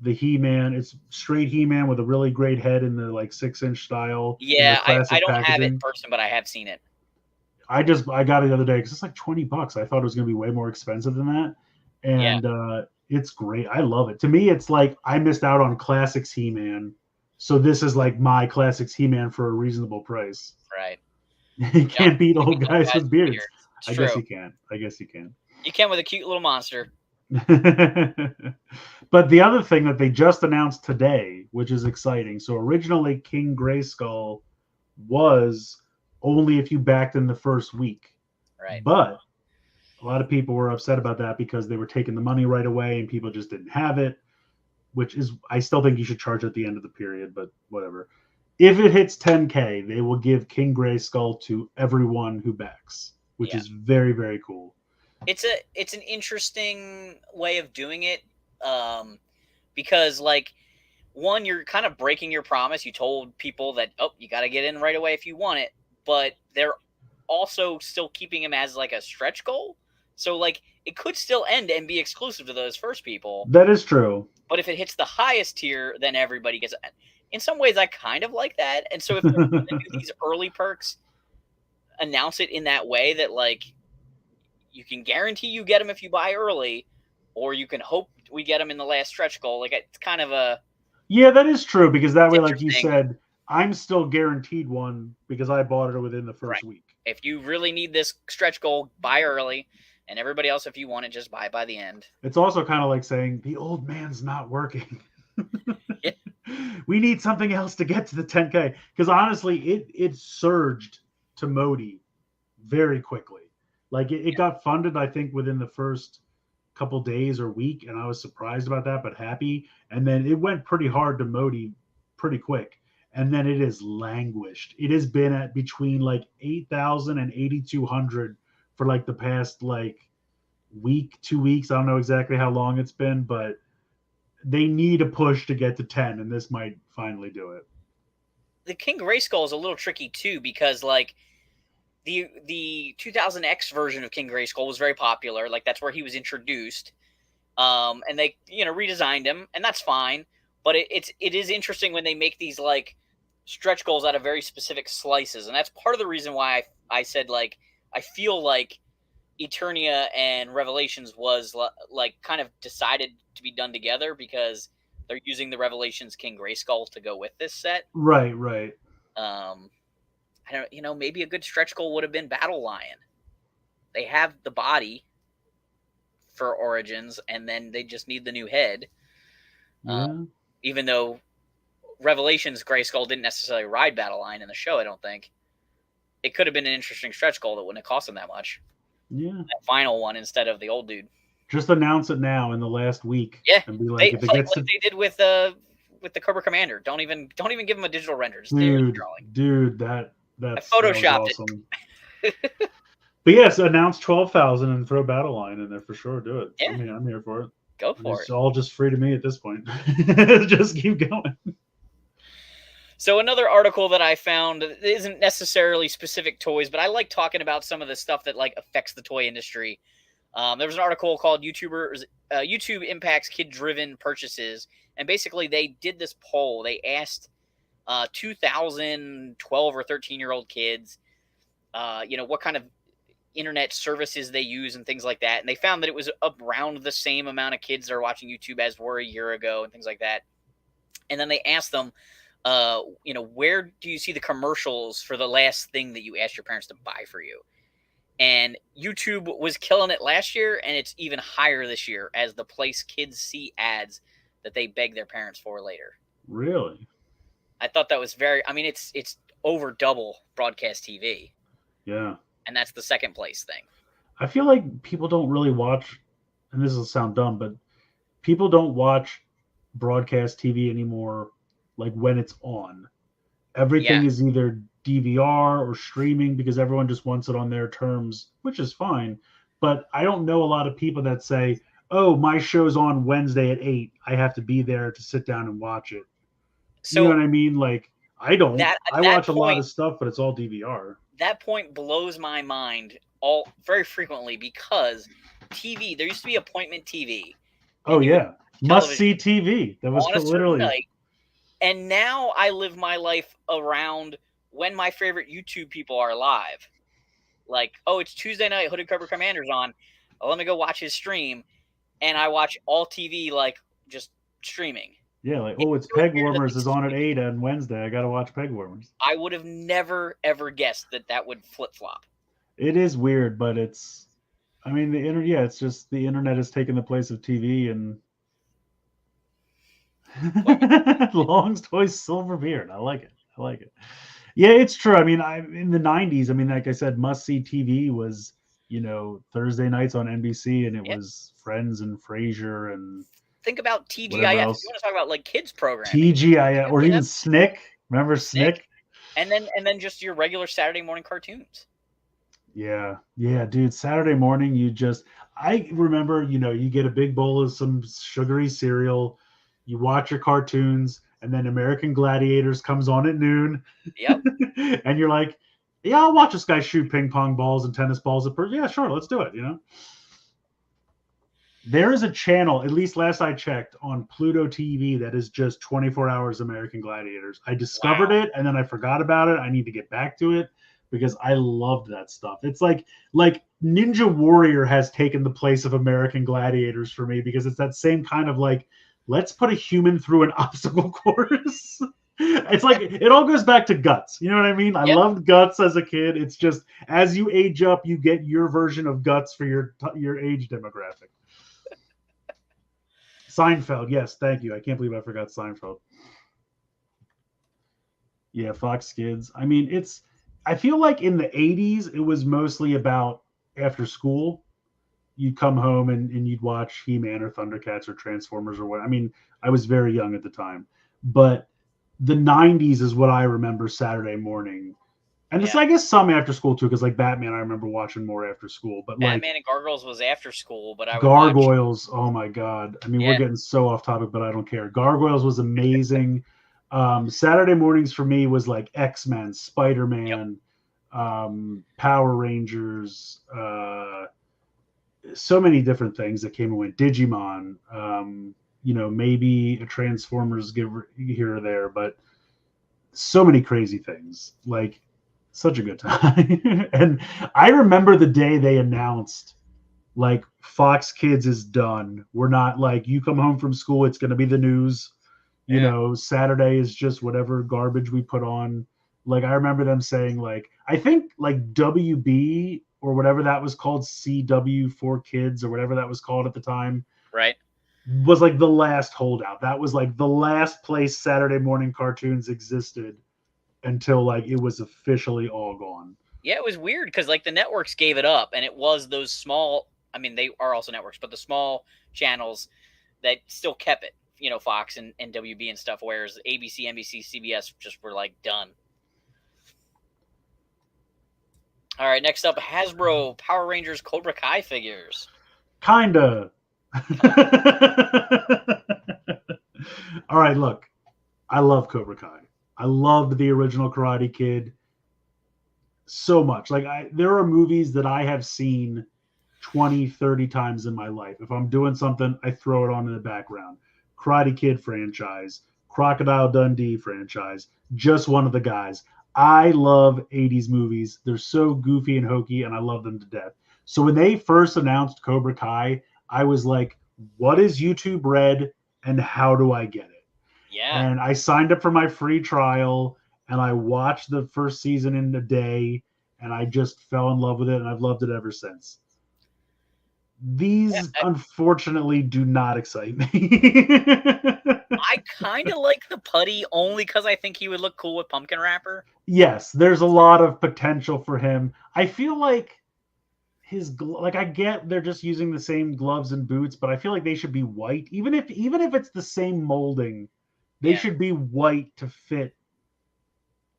He-Man, it's straight He-Man with a really great head in the like 6-inch style. Yeah, I don't have it in person, but I have seen it. I got it the other day because it's like $20. I thought it was going to be way more expensive than that, and it's great. I love it. To me, it's like I missed out on Classics He-Man, so this is like my Classics He-Man for a reasonable price. Right. You can't beat old guys with beards. I guess you can. You can with a cute little monster. But the other thing that they just announced today, which is exciting. So originally King Grayskull was only if you backed in the first week. Right. But a lot of people were upset about that because they were taking the money right away and people just didn't have it, which is, I still think you should charge at the end of the period, but whatever. If it hits 10K, they will give King Grayskull to everyone who backs, which is very, very cool. It's an interesting way of doing it, because like, one, you're kind of breaking your promise. You told people that, you got to get in right away if you want it, but they're also still keeping him as like a stretch goal. So like, it could still end and be exclusive to those first people. That is true. But if it hits the highest tier, then everybody gets it. In some ways, I kind of like that. And so if they're going to do these early perks, announce it in that way that like, you can guarantee you get them if you buy early, or you can hope we get them in the last stretch goal. Like, it's kind of a... Yeah, that is true, because that way, like you said, I'm still guaranteed one because I bought it within the first week. If you really need this stretch goal, buy early, and everybody else, if you want it, just buy by the end. It's also kind of like saying, the old man's not working. We need something else to get to the 10K. Because honestly, it surged to Modi very quickly. Like, it got funded, I think, within the first couple days or week, and I was surprised about that, but happy. And then it went pretty hard to Modi pretty quick. And then it has languished. It has been at between like 8,000 and 8,200 for like the past like week, 2 weeks. I don't know exactly how long it's been, but they need a push to get to 10, and this might finally do it. The King Grayskull is a little tricky too, because like the 2000X version of King Grayskull was very popular. Like, that's where he was introduced, and they redesigned him, and that's fine. But it is interesting when they make these like stretch goals out of very specific slices, and that's part of the reason why I said like I feel like Eternia and Revelations was like kind of decided to be done together, because they're using the Revelations King Grayskull to go with this set. Right. I don't, maybe a good stretch goal would have been Battle Lion. They have the body for Origins, and then they just need the new head. Even though Revelations Grayskull didn't necessarily ride Battle Lion in the show, I don't think. It could have been an interesting stretch goal that wouldn't have cost them that much. Yeah. That final one instead of the old dude. Just announce it now in the last week. Yeah. And be like, if it gets like they did with the Cobra Commander. Don't even give him a digital render. Just do the drawing. Dude, that I photoshopped awesome. But yes, announce 12,000 and throw Battle Line in there for sure. Do it. Yeah, I'm here for it. go And for it's it. all just free to me at this point. Just keep going. So another article that I found isn't necessarily specific toys, but I like talking about some of the stuff that like affects the toy industry. There was an article called YouTube impacts kid-driven purchases, and basically they did this poll. They asked 2,012 or 13-year-old kids, what kind of internet services they use and things like that, and they found that it was around the same amount of kids that are watching YouTube as were a year ago and things like that. And then they asked them, where do you see the commercials for the last thing that you asked your parents to buy for you? And YouTube was killing it last year, and it's even higher this year as the place kids see ads that they beg their parents for later. Really? I thought that was it's over double broadcast TV, Yeah. and that's the second place thing. I feel like people don't really watch, and this will sound dumb, but people don't watch broadcast TV anymore like when it's on. Yeah. Everything is either DVR or streaming because everyone just wants it on their terms, which is fine. But I don't know a lot of people that say, "Oh, my show's on Wednesday at 8. I have to be there to sit down and watch it." You know So what I mean? Like I don't. that I that watch a lot of point stuff, but it's all DVR. that point blows my mind all very frequently because TV. There used to be appointment TV, Oh and you would yeah, watch must television see TV. That was on a certain literally. night. And now I live my life around when my favorite YouTube people are live. Like, oh, it's Tuesday night, Hooded Cover Commander's on. Oh, let me go watch his stream. And I watch all TV, like, just streaming. Yeah, like It's it's really weird that Pegwarmers is on at 8 on Wednesday. I got to watch Pegwarmers. I would have never, ever guessed that would flip flop. It is weird, but it's. I mean, the internet. Yeah, it's just the internet has taken the place of TV, and Long's Toys Silver Beard. I like it. I like it. Yeah, it's true. I mean, I in the '90s. I mean, like I said, must see TV was Thursday nights on NBC, and it Yeah. was Friends and Frasier and Think about whatever TGIF. If you else. want to talk about, like, kids programming, TGI or you even have Snick. Remember Snick. Snick? And then just your regular Saturday morning cartoons. Yeah, yeah, dude. Saturday morning, I remember, you get a big bowl of some sugary cereal, you watch your cartoons, and then American Gladiators comes on at noon. Yep. And you're like, yeah, I'll watch this guy shoot ping pong balls and tennis balls. Yeah, sure, let's do it. There is a channel, at least last I checked, on Pluto TV that is just 24 hours American Gladiators. I discovered Wow. it and then I forgot about it. I need to get back to it because I loved that stuff. It's like Ninja Warrior has taken the place of American Gladiators for me because it's that same kind of like, let's put a human through an obstacle course. It's like it all goes back to Guts. You know what I mean? I Yep. loved Guts as a kid. It's just as you age up, you get your version of Guts for your age demographic. Seinfeld, yes, thank you. I can't believe I forgot Seinfeld. Yeah, Fox Kids. I mean, I feel like in the 80s, it was mostly about after school. You'd come home and you'd watch He-Man or Thundercats or Transformers or what. I mean, I was very young at the time. But the 90s is what I remember Saturday morning. And it's, Yeah. I guess, some after school too, because like Batman, I remember watching more after school. But like Batman and Gargoyles was after school, but I would watch. Gargoyles, oh my god! I mean, we're Yeah. getting so off topic, but I don't care. Gargoyles was amazing. Saturday mornings for me was like X-Men, Yep. Spider-Man, Power Rangers, so many different things that came and went. Digimon, maybe a Transformers here or there, but so many crazy things. Like such a good time. And I remember the day they announced like Fox Kids is done. We're not like you come home from school, it's going to be the news. Yeah. Saturday is just whatever garbage we put on. Like I remember them saying like I think like WB or whatever that was called, CW for Kids or whatever that was called at the time, Right. was like the last holdout. That was like the last place Saturday morning cartoons existed until like it was officially all gone. Yeah, it was weird because like the networks gave it up, and it was those small. I mean, they are also networks, but the small channels that still kept it. Fox and WB and stuff. Whereas ABC, NBC, CBS just were like done. All right, next up, Hasbro Power Rangers Cobra Kai figures. Kinda. All right, look. I love Cobra Kai. I loved the original Karate Kid so much. Like there are movies that I have seen 20, 30 times in my life. If I'm doing something, I throw it on in the background. Karate Kid franchise, Crocodile Dundee franchise, just one of the guys. I love 80s movies. They're so goofy and hokey, and I love them to death. So when they first announced Cobra Kai, I was like, what is YouTube Red and how do I get it? Yeah. And I signed up for my free trial and I watched the first season in a day and I just fell in love with it and I've loved it ever since. These unfortunately do not excite me. I kind of like the putty only because I think he would look cool with pumpkin wrapper. Yes, there's a lot of potential for him. I feel like like I get they're just using the same gloves and boots, but I feel like they should be white. Even if it's the same molding, they should be white to fit.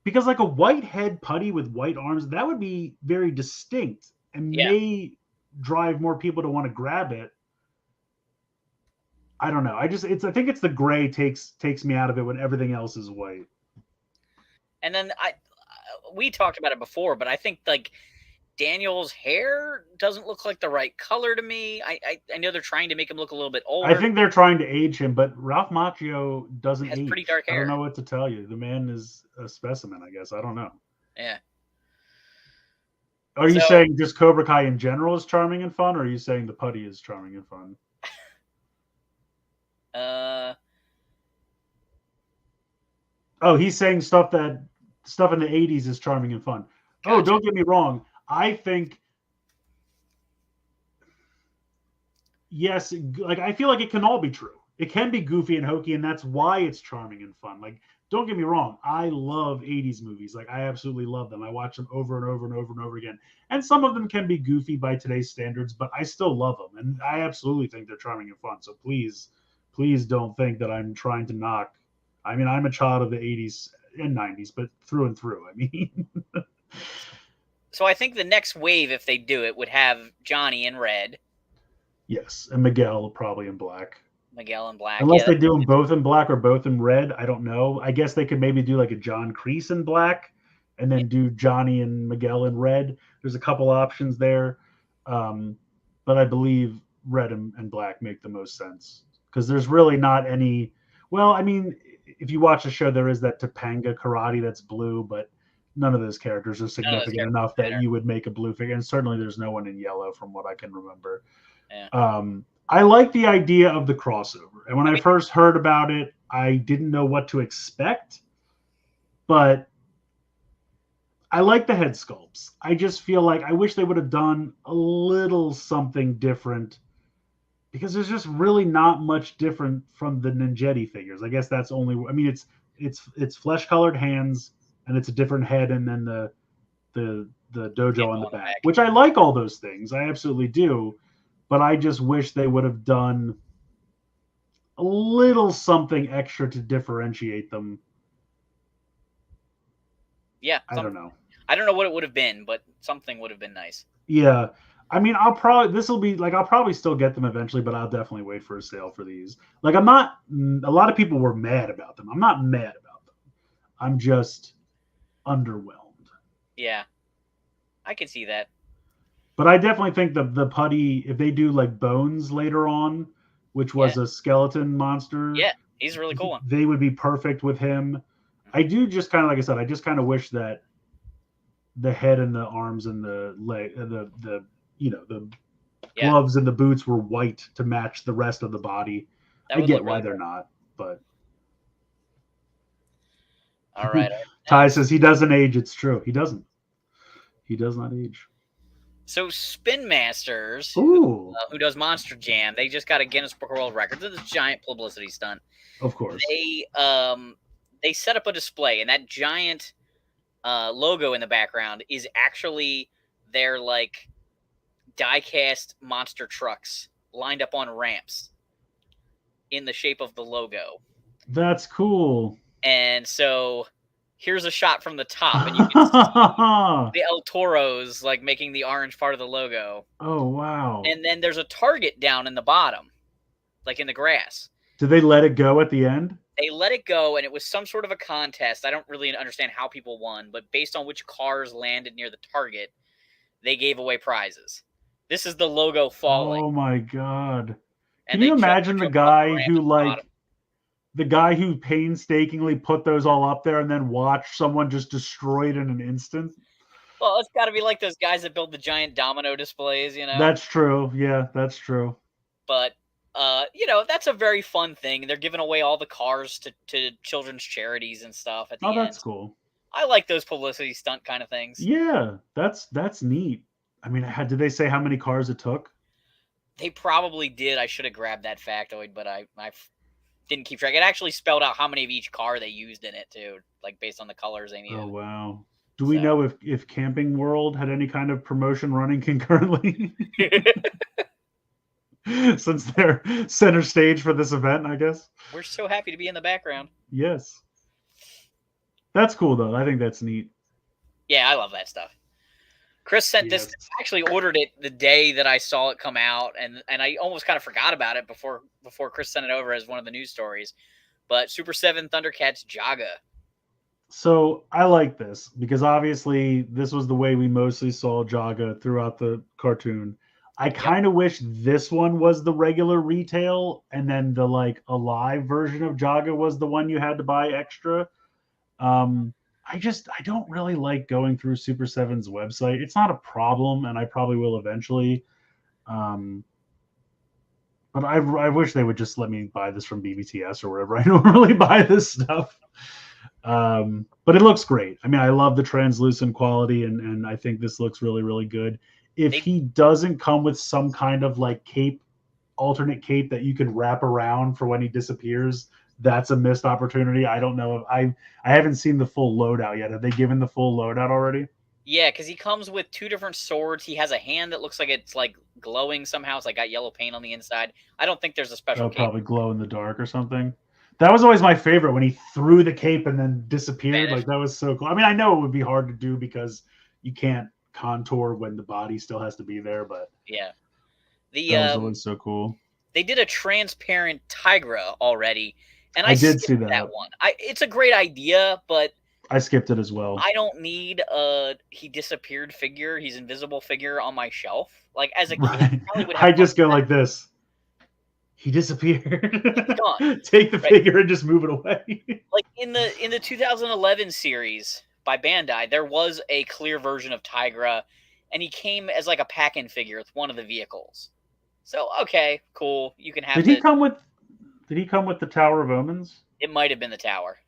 Because like a white head putty with white arms, that would be very distinct and may drive more people to want to grab it. I don't know. I think it's the gray takes me out of it when everything else is white. And then we talked about it before, but I think like Daniel's hair doesn't look like the right color to me. I know they're trying to make him look a little bit older. I think they're trying to age him, but Ralph Macchio doesn't has age. pretty dark hair. I don't know what to tell you. The man is a specimen, I guess. I don't know. Yeah. Are you saying just Cobra Kai in general is charming and fun, or are you saying the putty is charming and fun? Oh, he's saying stuff in the 80s is charming and fun. Gotcha. Oh, don't get me wrong. I think yes, like I feel like it can all be true. It can be goofy and hokey, and that's why it's charming and fun. Like, don't get me wrong, I love 80s movies. Like, I absolutely love them. I watch them over and over and over and over again. And some of them can be goofy by today's standards, but I still love them. And I absolutely think they're charming and fun. So please don't think that I'm trying to knock. I mean, I'm a child of the 80s and 90s, but through and through. I mean, so I think the next wave, if they do it, would have Johnny in red. Yes, and Miguel probably in black. Miguel in black. Unless they do them both in black or both in red. I don't know. I guess they could maybe do like a John Kreese in black and then do Johnny and Miguel in red. There's a couple options there. But I believe red and black make the most sense because there's really not any. Well, I mean, if you watch the show, there is that Topanga karate that's blue, but none of those characters are significant enough that you would make a blue figure. And certainly there's no one in yellow from what I can remember. Yeah. I like the idea of the crossover. And when I first heard about it, I didn't know what to expect. But I like the head sculpts. I just feel like I wish they would have done a little something different because there's just really not much different from the Ninjetti figures. I guess that's only. I mean, it's flesh colored hands and it's a different head and then the dojo on the back, which I like all those things. I absolutely do. But I just wish they would have done a little something extra to differentiate them. Yeah. I don't know. I don't know what it would have been, but something would have been nice. Yeah. I mean, I'll probably still get them eventually, but I'll definitely wait for a sale for these. Like, a lot of people were mad about them. I'm not mad about them. I'm just underwhelmed. Yeah. I can see that. But I definitely think the putty, if they do like Bones later on, which was a skeleton monster. Yeah, he's a really cool one. They would be perfect with him. I do just kind of, like I said, I just kind of wish that the head and the arms and the leg, the gloves and the boots were white to match the rest of the body. I get why they're not, but. All right. Ty says he doesn't age. It's true. He doesn't. He does not age. So Spin Masters, who does Monster Jam, they just got a Guinness Book of World Records. It's a giant publicity stunt. Of course. They set up a display, and that giant logo in the background is actually their like die-cast monster trucks lined up on ramps in the shape of the logo. That's cool. And so here's a shot from the top, and you can see the El Toros like making the orange part of the logo. Oh, wow. And then there's a target down in the bottom, like in the grass. Did they let it go at the end? They let it go, and it was some sort of a contest. I don't really understand how people won, but based on which cars landed near the target, they gave away prizes. This is the logo falling. Oh my god. Can And you imagine the guy who bottom. the guy who painstakingly put those all up there and then watch someone just destroy it in an instant? Well, it's got to be like those guys that build the giant domino displays, you know? That's true. Yeah, that's true. But, you know, that's a very fun thing. They're giving away all the cars to children's charities and stuff at the end. Oh, that's cool. I like those publicity stunt kind of things. Yeah, that's neat. I mean, did they say how many cars it took? They probably did. I should have grabbed that factoid, but I didn't keep track. It actually spelled out how many of each car they used in it, too, like based on the colors they needed. Oh, wow. Do we know if Camping World had any kind of promotion running concurrently? Since they're center stage for this event, I guess. We're so happy to be in the background. Yes. That's cool, though. I think that's neat. Yeah, I love that stuff. Chris sent this. I actually ordered it the day that I saw it come out, and I almost kind of forgot about it before Chris sent it over as one of the news stories. But Super 7 Thundercats Jaga. So I like this because obviously this was the way we mostly saw Jaga throughout the cartoon. I kind of wish this one was the regular retail, and then the like alive version of Jaga was the one you had to buy extra. I don't really like going through Super 7's website. It's not a problem, and I probably will eventually. But I wish they would just let me buy this from BBTS or wherever I normally buy this stuff. But it looks great. I mean, I love the translucent quality, and I think this looks really, really good. If he doesn't come with some kind of like cape, alternate cape that you can wrap around for when he disappears, that's a missed opportunity. I don't know if I haven't seen the full loadout yet. Have they given the full loadout already? Yeah, because he comes with 2 different swords. He has a hand that looks like it's like glowing somehow. It's like got yellow paint on the inside. I don't think there's a special cape. Probably glow in the dark or something. That was always my favorite when he threw the cape and then disappeared. Like that was so cool. I mean, I know it would be hard to do because you can't contour when the body still has to be there, but yeah, that was always so cool. They did a transparent Tigra already, and I did see that one. It's a great idea, but I skipped it as well. I don't need a he disappeared figure, he's invisible figure on my shelf. Like as a kid, I just go like this. He disappeared. Take the figure and just move it away. Like in the 2011 series by Bandai, there was a clear version of Tigra, and he came as like a pack-in figure with one of the vehicles. So okay, cool. You can have. Did he come with the Tower of Omens? It might have been the tower.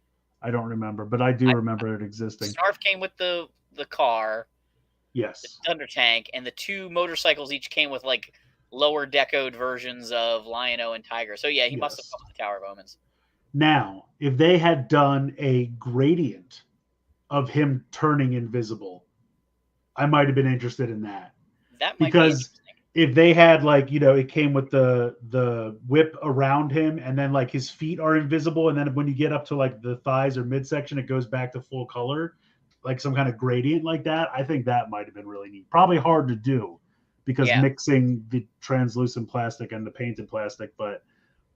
I don't remember, but I do remember it existing. Snarf came with the car. Yes. The Thunder Tank, and the 2 motorcycles each came with like lower decoed versions of Lion-O and Tiger. So yeah, he must have come with the Tower of Omens. Now, if they had done a gradient of him turning invisible, I might have been interested in that. That might be interesting. If they had like, you know, it came with the whip around him and then like his feet are invisible, and then when you get up to like the thighs or midsection, it goes back to full color, like some kind of gradient like that, I think that might have been really neat. Probably hard to do because mixing the translucent plastic and the painted plastic, but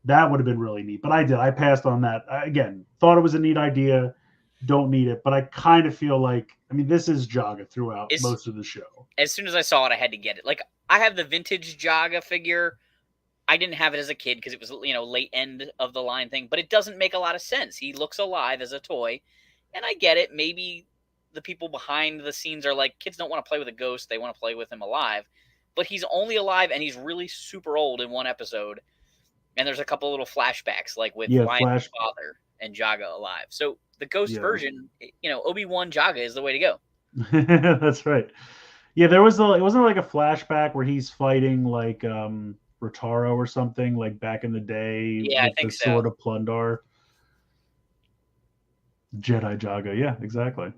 that would have been really neat. But I passed on that. Again, thought it was a neat idea. Don't need it, but I kind of feel like, I mean, this is Jaga throughout most of the show. As soon as I saw it, I had to get it. Like, I have the vintage Jaga figure. I didn't have it as a kid because it was, you know, late end of the line thing, but it doesn't make a lot of sense. He looks alive as a toy, and I get it. Maybe the people behind the scenes are like, kids don't want to play with a ghost. They want to play with him alive. But he's only alive, and he's really super old in one episode. And there's a couple little flashbacks, like with Lion's father and Jaga alive. So the ghost version, you know, Obi-Wan Jaga is the way to go. That's right. Yeah, it wasn't like a flashback where he's fighting like Rotaro or something like back in the day. Yeah, with I think the so. Sword of Plundar. Jedi Jaga. Yeah, exactly.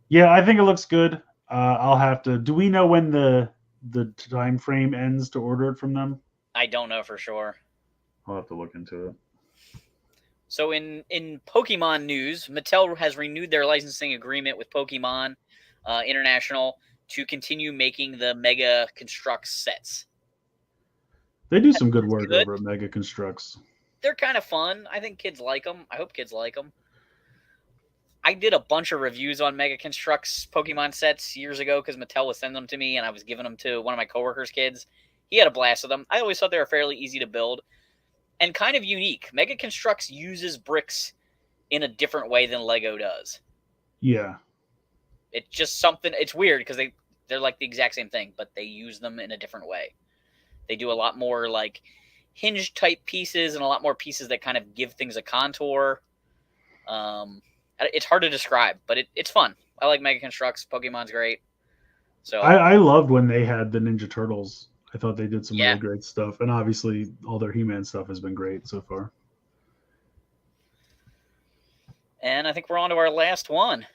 Yeah, I think it looks good. I'll have to. Do we know when the time frame ends to order it from them? I don't know for sure. I'll have to look into it. So in Pokemon news, Mattel has renewed their licensing agreement with Pokemon International to continue making the Mega Constructs sets. They do some good That's work good. over at Mega Constructs. They're kind of fun. I think kids like them. I hope kids like them. I did a bunch of reviews on Mega Constructs Pokemon sets years ago because Mattel would send them to me, and I was giving them to one of my coworkers' kids. He had a blast with them. I always thought they were fairly easy to build and kind of unique. Mega Constructs uses bricks in a different way than Lego does. Yeah. It's just something. It's weird because they're like the exact same thing, but they use them in a different way. They do a lot more like hinge type pieces and a lot more pieces that kind of give things a contour. It's hard to describe, but it's fun. I like Mega Constructs. Pokemon's great. So I loved when they had the Ninja Turtles. I thought they did some Yeah. really great stuff, and obviously all their He-Man stuff has been great so far. And I think we're on to our last one.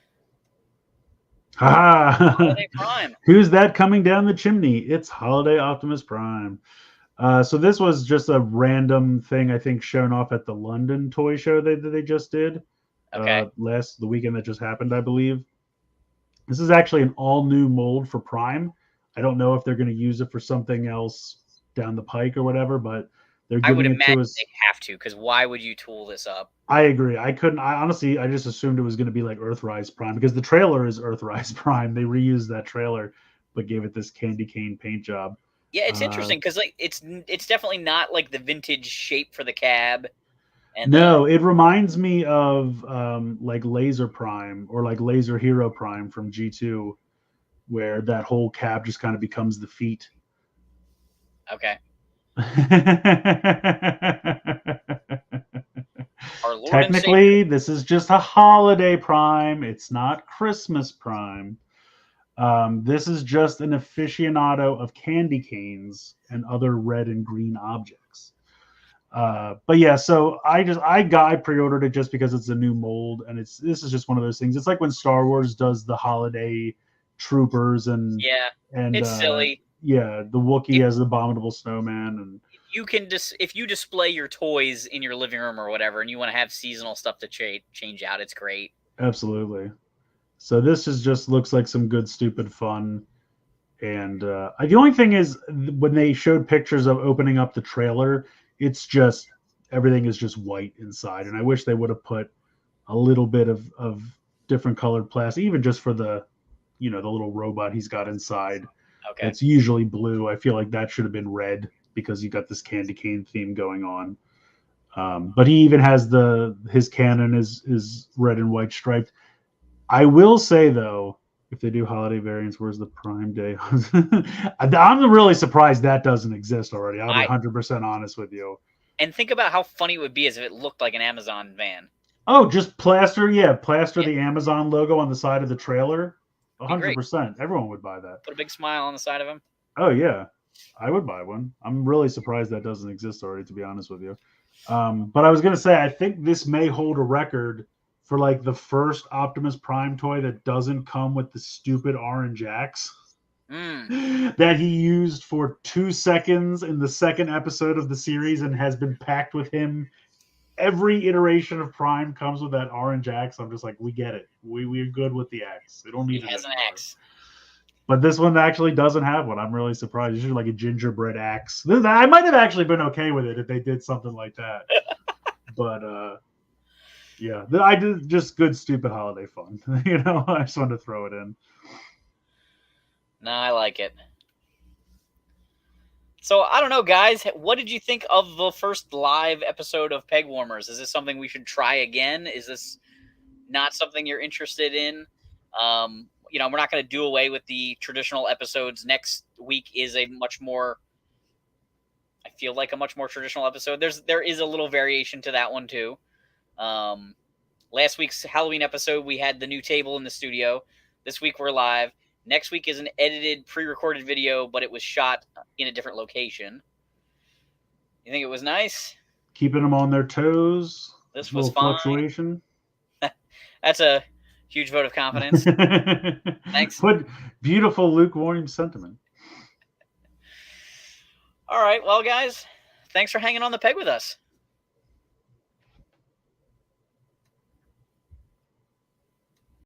Ha! Holiday Prime. Who's that coming down the chimney? It's Holiday Optimus Prime. So this was just a random thing, I think, shown off at the London toy show that they just did. Okay. The weekend that just happened, I believe. This is actually an all-new mold for Prime. I don't know if they're going to use it for something else down the pike or whatever, but they're I would giving it to imagine us. they have to, because why would you tool this up? I agree. I honestly, I just assumed it was going to be like Earthrise Prime because the trailer is Earthrise Prime. They reused that trailer, but gave it this candy cane paint job. Yeah, it's interesting because like it's definitely not like the vintage shape for the cab. And No, it reminds me of like Laser Prime or like Laser Hero Prime from G2, where that whole cab just kind of becomes the feet. Okay. Technically, this is just a holiday Prime. It's not Christmas Prime. This is just an aficionado of candy canes and other red and green objects. But yeah, so I pre-ordered it just because it's a new mold, and this is just one of those things. It's like when Star Wars does the holiday troopers and it's silly. Yeah, the Wookiee has the abominable snowman, and you can if you display your toys in your living room or whatever, and you want to have seasonal stuff to change out, it's great. Absolutely. So this is just looks like some good stupid fun. And the only thing is, when they showed pictures of opening up the trailer, it's just everything is just white inside, and I wish they would have put a little bit of different colored plastic, even just for the the little robot he's got inside. Okay. It's usually blue. I feel like that should have been red because you got this candy cane theme going on. But he even has his cannon is red and white striped. I will say though, if they do holiday variants, where's the Prime Day? I'm really surprised that doesn't exist already. I'll be 100% honest with you. And think about how funny it would be as if it looked like an Amazon van. Oh, just plaster the Amazon logo on the side of the trailer. 100%. Everyone would buy that. Put a big smile on the side of him. Oh yeah, I would buy one. I'm really surprised that doesn't exist already, to be honest with you. But I was gonna say, I think this may hold a record for like the first Optimus Prime toy that doesn't come with the stupid orange axe that he used for 2 seconds in the second episode of the series and has been packed with him. Every iteration of Prime comes with that orange axe. I'm just like, we get it. We're good with the axe. We don't need it anymore. An axe. But this one actually doesn't have one. I'm really surprised. It's like a gingerbread axe. I might have actually been okay with it if they did something like that. But yeah, I did just good, stupid holiday fun. I just wanted to throw it in. No, I like it. So, I don't know, guys. What did you think of the first live episode of Pegwarmers? Is this something we should try again? Is this not something you're interested in? We're not going to do away with the traditional episodes. Next week is I feel like a much more traditional episode. There is a little variation to that one, too. Last week's Halloween episode, we had the new table in the studio. This week, we're live. Next week is an edited, pre-recorded video, but it was shot in a different location. You think it was nice? Keeping them on their toes. This was fine. Fluctuation. That's a huge vote of confidence. Thanks. What beautiful lukewarm sentiment. All right. Well, guys, thanks for hanging on the peg with us.